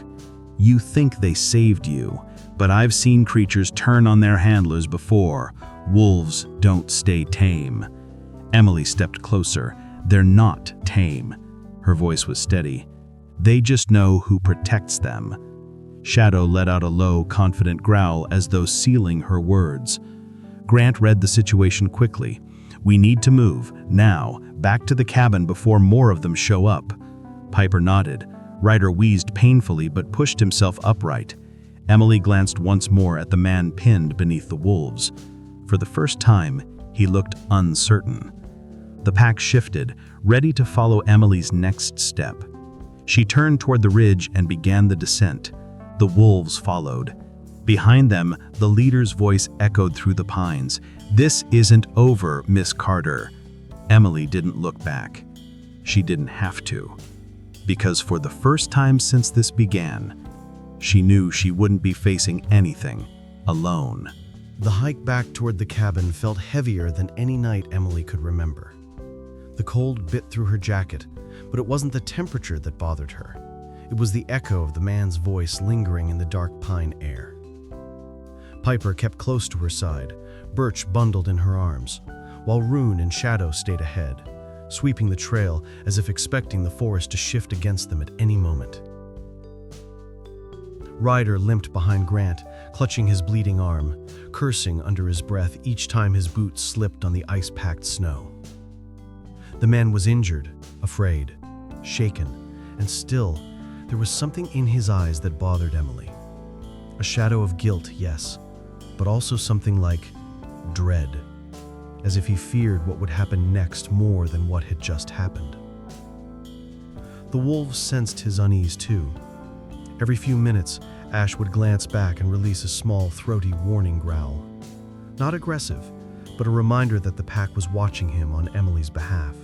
"You think they saved you, but I've seen creatures turn on their handlers before. Wolves don't stay tame." Emily stepped closer. "They're not tame." Her voice was steady. "They just know who protects them." Shadow let out a low, confident growl as though sealing her words. Grant read the situation quickly. "We need to move, now, back to the cabin before more of them show up." Piper nodded. Ryder wheezed painfully but pushed himself upright. Emily glanced once more at the man pinned beneath the wolves. For the first time, he looked uncertain. The pack shifted, ready to follow Emily's next step. She turned toward the ridge and began the descent. The wolves followed. Behind them, the leader's voice echoed through the pines. "This isn't over, Miss Carter." Emily didn't look back. She didn't have to. Because for the first time since this began, she knew she wouldn't be facing anything alone. The hike back toward the cabin felt heavier than any night Emily could remember. The cold bit through her jacket, but it wasn't the temperature that bothered her. It was the echo of the man's voice lingering in the dark pine air. Piper kept close to her side, Birch bundled in her arms, while Rune and Shadow stayed ahead, sweeping the trail as if expecting the forest to shift against them at any moment. Ryder limped behind Grant, clutching his bleeding arm, cursing under his breath each time his boots slipped on the ice-packed snow. The man was injured, afraid, shaken, and still, there was something in his eyes that bothered Emily. A shadow of guilt, yes, but also something like dread, as if he feared what would happen next more than what had just happened. The wolves sensed his unease too. Every few minutes, Ash would glance back and release a small, throaty warning growl. Not aggressive, but a reminder that the pack was watching him on Emily's behalf.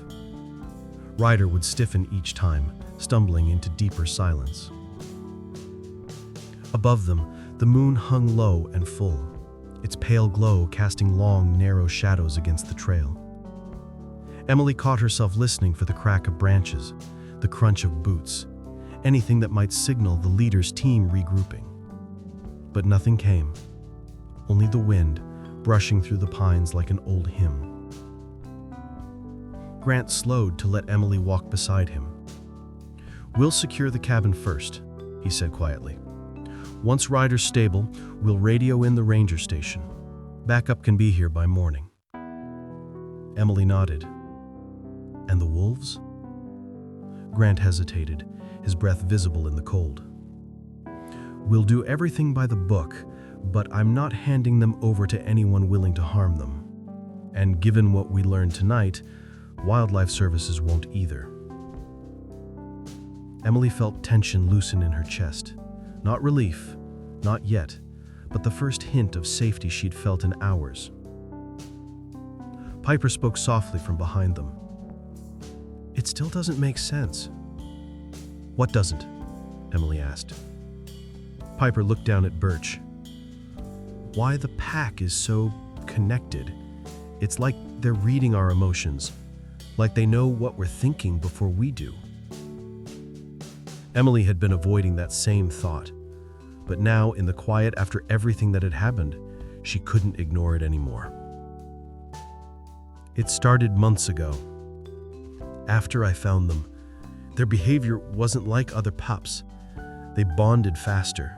Ryder would stiffen each time, stumbling into deeper silence. Above them, the moon hung low and full, its pale glow casting long, narrow shadows against the trail. Emily caught herself listening for the crack of branches, the crunch of boots, anything that might signal the leader's team regrouping. But nothing came, only the wind brushing through the pines like an old hymn. Grant slowed to let Emily walk beside him. "We'll secure the cabin first," he said quietly. "Once Ryder's stable, we'll radio in the ranger station. Backup can be here by morning." Emily nodded. "And the wolves?" Grant hesitated, his breath visible in the cold. "We'll do everything by the book, but I'm not handing them over to anyone willing to harm them. And given what we learned tonight, Wildlife Services won't either." Emily felt tension loosen in her chest. Not relief, not yet, but the first hint of safety she'd felt in hours. Piper spoke softly from behind them. "It still doesn't make sense." "What doesn't?" Emily asked. Piper looked down at Birch. "Why the pack is so connected. It's like they're reading our emotions, like they know what we're thinking before we do." Emily had been avoiding that same thought, but now, in the quiet after everything that had happened, she couldn't ignore it anymore. "It started months ago. After I found them, their behavior wasn't like other pups. They bonded faster.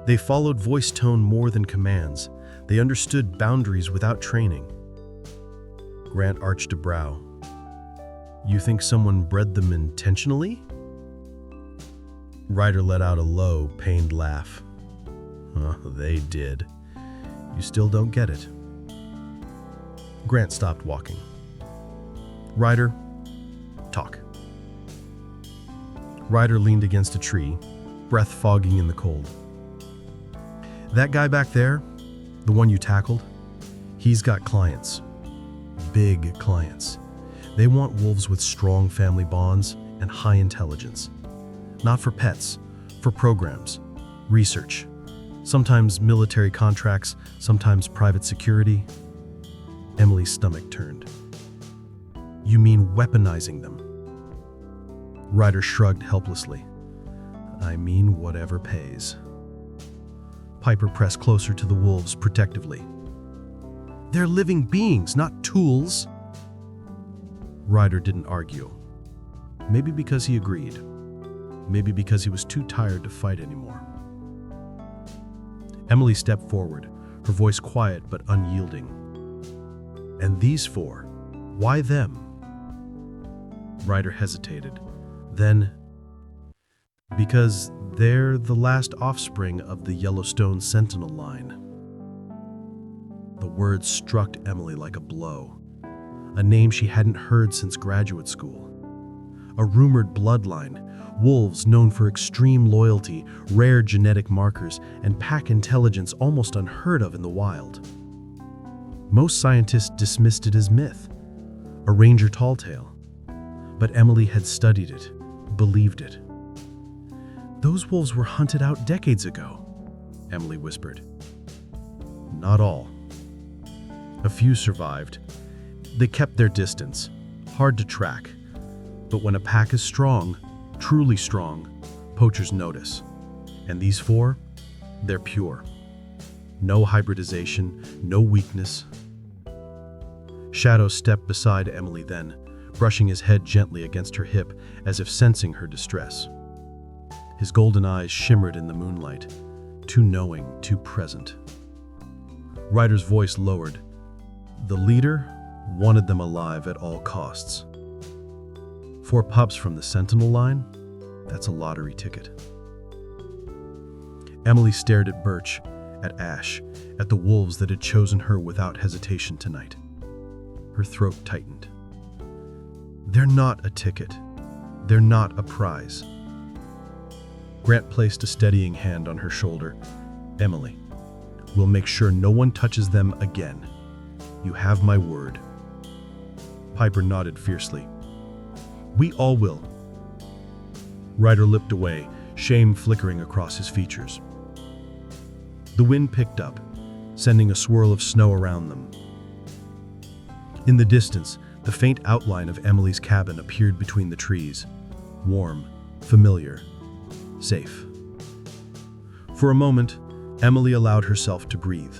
They followed voice tone more than commands. They understood boundaries without training." Grant arched a brow. "You think someone bred them intentionally?" Ryder let out a low, pained laugh. They did. You still don't get it." Grant stopped walking. "Ryder, talk." Ryder leaned against a tree, breath fogging in the cold. "That guy back there, the one you tackled, he's got clients. Big clients. They want wolves with strong family bonds and high intelligence. Not for pets, for programs, research. Sometimes military contracts, sometimes private security." Emily's stomach turned. "You mean weaponizing them?" Ryder shrugged helplessly. "I mean whatever pays." Piper pressed closer to the wolves protectively. "They're living beings, not tools." Ryder didn't argue. Maybe because he agreed. Maybe because he was too tired to fight anymore. Emily stepped forward, her voice quiet but unyielding. "And these four, why them?" Ryder hesitated. Then, "Because they're the last offspring of the Yellowstone Sentinel line." The words struck Emily like a blow. A name she hadn't heard since graduate school. A rumored bloodline, wolves known for extreme loyalty, rare genetic markers, and pack intelligence almost unheard of in the wild. Most scientists dismissed it as myth, a Ranger tall tale. But Emily had studied it, believed it. "Those wolves were hunted out decades ago," Emily whispered. "Not all. A few survived. They kept their distance, hard to track. But when a pack is strong, truly strong, poachers notice. And these four, they're pure. No hybridization, no weakness." Shadow stepped beside Emily then, brushing his head gently against her hip as if sensing her distress. His golden eyes shimmered in the moonlight, too knowing, too present. Ryder's voice lowered. The leader wanted them alive at all costs. 4 pups from the Sentinel line? That's a lottery ticket. Emily stared at Birch, at Ash, at the wolves that had chosen her without hesitation tonight. Her throat tightened. They're not a ticket. They're not a prize. Grant placed a steadying hand on her shoulder. "Emily, we'll make sure no one touches them again. You have my word." Piper nodded fiercely. "We all will." Ryder lipped away, shame flickering across his features. The wind picked up, sending a swirl of snow around them. In the distance, the faint outline of Emily's cabin appeared between the trees. Warm, familiar, safe. For a moment, Emily allowed herself to breathe.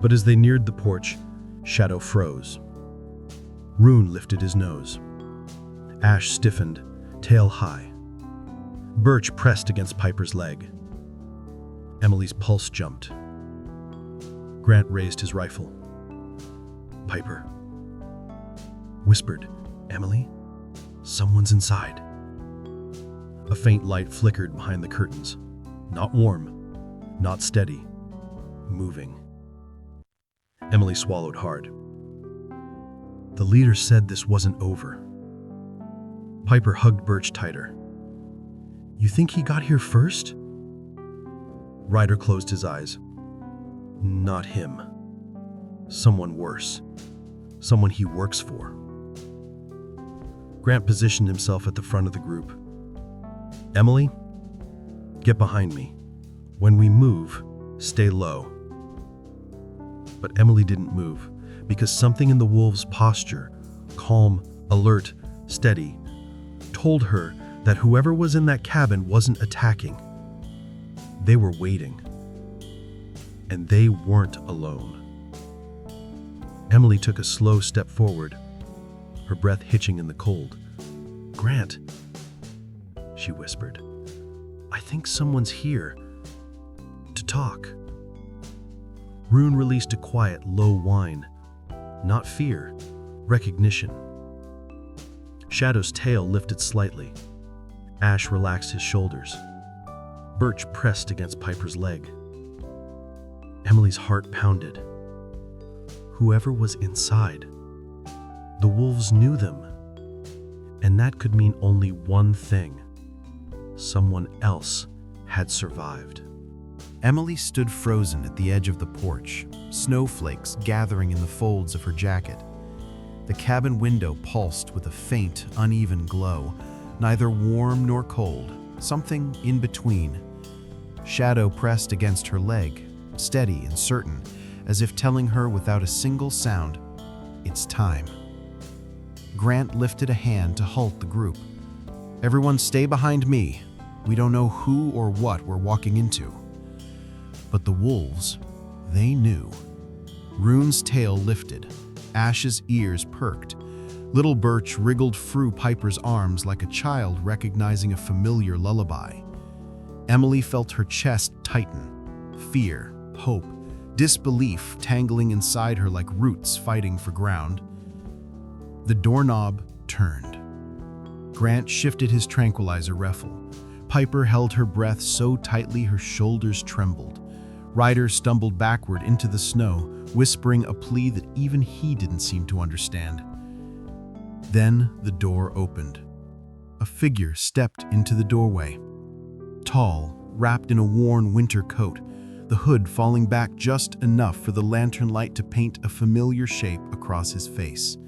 But as they neared the porch, Shadow froze. Rune lifted his nose. Ash stiffened, tail high. Birch pressed against Piper's leg. Emily's pulse jumped. Grant raised his rifle. "Piper," whispered Emily, "someone's inside." A faint light flickered behind the curtains. Not warm, not steady, moving. Emily swallowed hard. The leader said this wasn't over. Piper hugged Birch tighter. "You think he got here first?" Ryder closed his eyes. "Not him. Someone worse. Someone he works for." Grant positioned himself at the front of the group. "Emily, get behind me. When we move, stay low." But Emily didn't move, because something in the wolves' posture, calm, alert, steady, told her that whoever was in that cabin wasn't attacking. They were waiting. And they weren't alone. Emily took a slow step forward, her breath hitching in the cold. "Grant," she whispered, "I think someone's here to talk." Rune released a quiet, low whine. Not fear, recognition. Shadow's tail lifted slightly. Ash relaxed his shoulders. Birch pressed against Piper's leg. Emily's heart pounded. Whoever was inside, the wolves knew them. And that could mean only one thing. Someone else had survived. Emily stood frozen at the edge of the porch, snowflakes gathering in the folds of her jacket. The cabin window pulsed with a faint, uneven glow, neither warm nor cold, something in between. Shadow pressed against her leg, steady and certain, as if telling her without a single sound, "It's time." Grant lifted a hand to halt the group. "Everyone stay behind me. We don't know who or what we're walking into." But the wolves, they knew. Rune's tail lifted. Ash's ears perked. Little Birch wriggled through Piper's arms like a child recognizing a familiar lullaby. Emily felt her chest tighten. Fear, hope, disbelief tangling inside her like roots fighting for ground. The doorknob turned. Grant shifted his tranquilizer rifle. Piper held her breath so tightly her shoulders trembled. Ryder stumbled backward into the snow, whispering a plea that even he didn't seem to understand. Then the door opened. A figure stepped into the doorway. Tall, wrapped in a worn winter coat, the hood falling back just enough for the lantern light to paint a familiar shape across his face.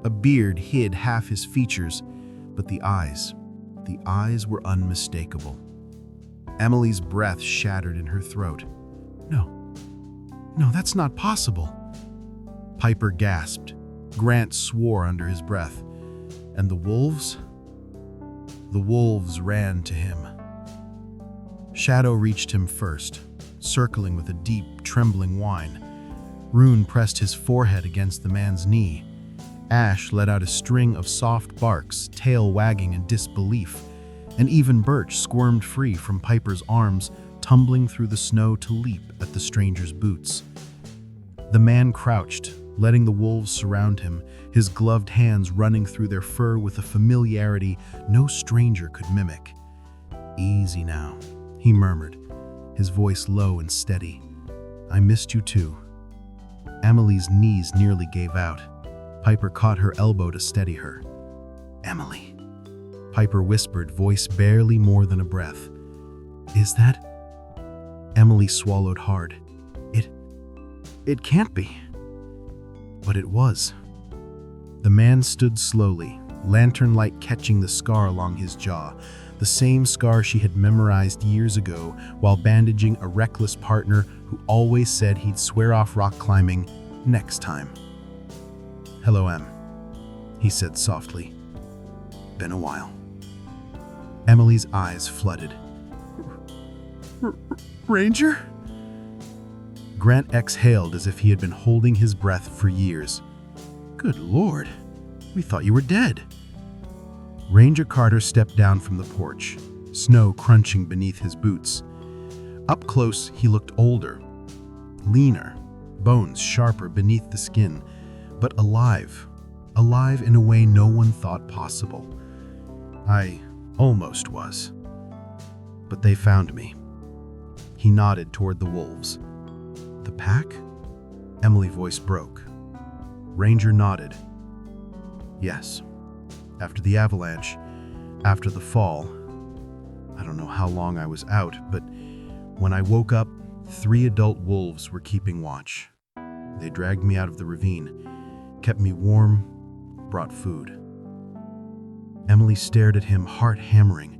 A beard hid half his features, but the eyes were unmistakable. Emily's breath shattered in her throat. No, that's not possible. Piper gasped. Grant swore under his breath. And the wolves? The wolves ran to him. Shadow reached him first, circling with a deep, trembling whine. Rune pressed his forehead against the man's knee. Ash let out a string of soft barks, tail wagging in disbelief, and even Birch squirmed free from Piper's arms, tumbling through the snow to leap at the stranger's boots. The man crouched, letting the wolves surround him, his gloved hands running through their fur with a familiarity no stranger could mimic. "Easy now," he murmured, his voice low and steady. "I missed you too." Emily's knees nearly gave out. Piper caught her elbow to steady her. "Emily," Piper whispered, voice barely more than a breath. "Is that?" Emily swallowed hard. It can't be." But it was. The man stood slowly, lantern light catching the scar along his jaw, the same scar she had memorized years ago while bandaging a reckless partner who always said he'd swear off rock climbing next time. "Hello, Em," he said softly. "Been a while." Emily's eyes flooded. "Ranger?" Grant exhaled as if he had been holding his breath for years. "Good Lord, we thought you were dead." Ranger Carter stepped down from the porch, snow crunching beneath his boots. Up close, he looked older, leaner, bones sharper beneath the skin, but alive in a way no one thought possible. "I almost was. But they found me." He nodded toward the wolves. "The pack?" Emily's voice broke. Ranger nodded. "Yes. After the avalanche, after the fall, I don't know how long I was out, but when I woke up, 3 adult wolves were keeping watch. They dragged me out of the ravine, kept me warm, brought food." Emily stared at him, heart hammering.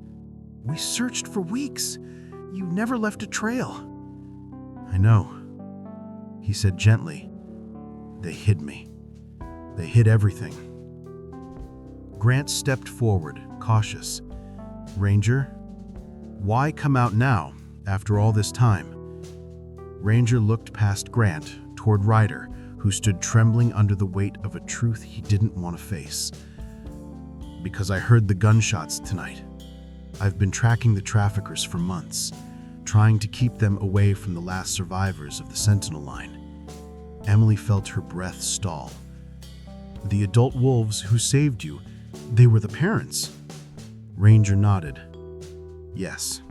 "We searched for weeks. You never left a trail." "I know," he said gently. "They hid me. They hid everything." Grant stepped forward, cautious. "Ranger, why come out now, after all this time?" Ranger looked past Grant, toward Ryder, who stood trembling under the weight of a truth he didn't want to face. "Because I heard the gunshots tonight. I've been tracking the traffickers for months, trying to keep them away from the last survivors of the Sentinel line." Emily felt her breath stall. "The adult wolves who saved you, they were the parents?" Ranger nodded. "Yes.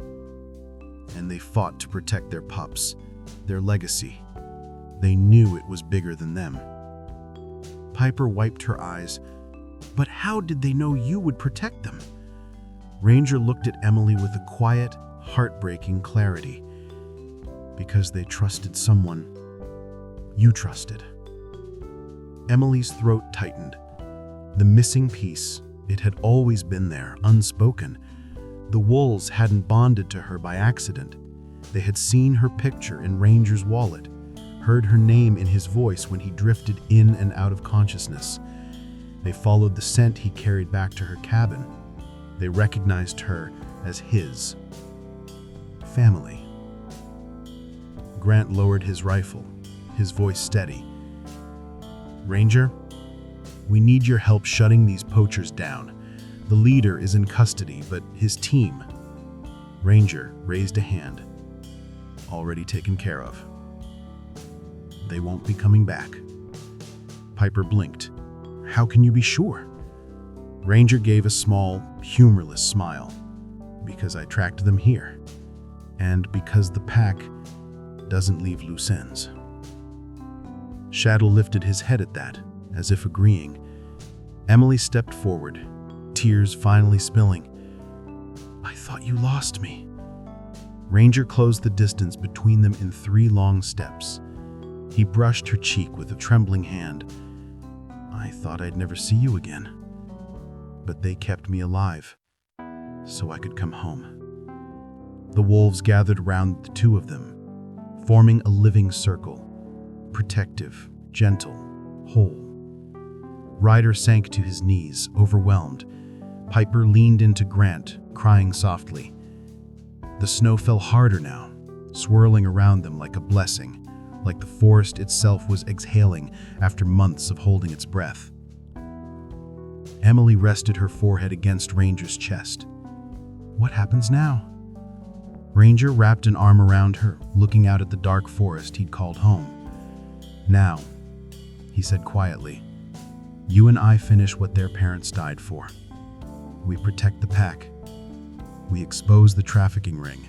And they fought to protect their pups, their legacy. They knew it was bigger than them." Piper wiped her eyes. "But how did they know you would protect them?" Ranger looked at Emily with a quiet, heartbreaking clarity. "Because they trusted someone you trusted." Emily's throat tightened. The missing piece, it had always been there, unspoken. The wolves hadn't bonded to her by accident. They had seen her picture in Ranger's wallet, heard her name in his voice when he drifted in and out of consciousness. They followed the scent he carried back to her cabin. They recognized her as his family. Grant lowered his rifle, his voice steady. "Ranger, we need your help shutting these poachers down. The leader is in custody, but his team..." Ranger raised a hand. already taken care of. They won't be coming back. Piper blinked. How can you be sure? Ranger gave a small, humorless smile. Because I tracked them here. And because the pack doesn't leave loose ends. Shadow lifted his head at that, as if agreeing. Emily stepped forward, tears finally spilling. I thought you lost me. Ranger closed the distance between them in 3 long steps. He brushed her cheek with a trembling hand. I thought I'd never see you again. But they kept me alive, so I could come home. The wolves gathered round the 2 of them, forming a living circle, protective, gentle, whole. Ryder sank to his knees, overwhelmed. Piper leaned into Grant, crying softly. The snow fell harder now, swirling around them like a blessing, like the forest itself was exhaling after months of holding its breath. Emily rested her forehead against Ranger's chest. What happens now? Ranger wrapped an arm around her, looking out at the dark forest he'd called home. Now, he said quietly, you and I finish what their parents died for. We protect the pack. We expose the trafficking ring.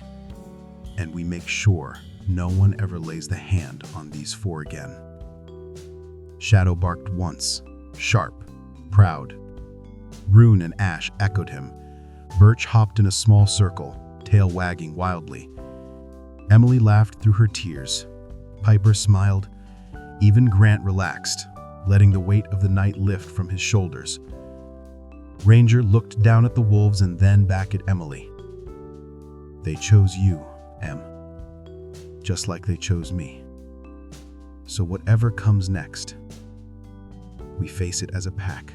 And we make sure no one ever lays the hand on these 4 again. Shadow barked once, sharp, proud. Rune and Ash echoed him. Birch hopped in a small circle, tail wagging wildly. Emily laughed through her tears. Piper smiled. Even Grant relaxed, letting the weight of the night lift from his shoulders. Ranger looked down at the wolves and then back at Emily. They chose you, Em. Just like they chose me. So whatever comes next, we face it as a pack.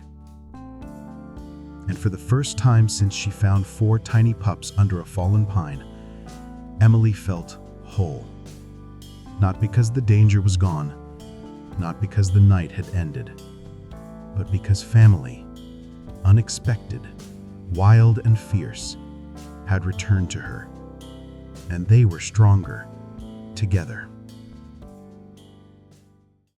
And for the first time since she found 4 tiny pups under a fallen pine, Emily felt whole. Not because the danger was gone, not because the night had ended, but because family, unexpected, wild and fierce, had returned to her, and they were stronger together.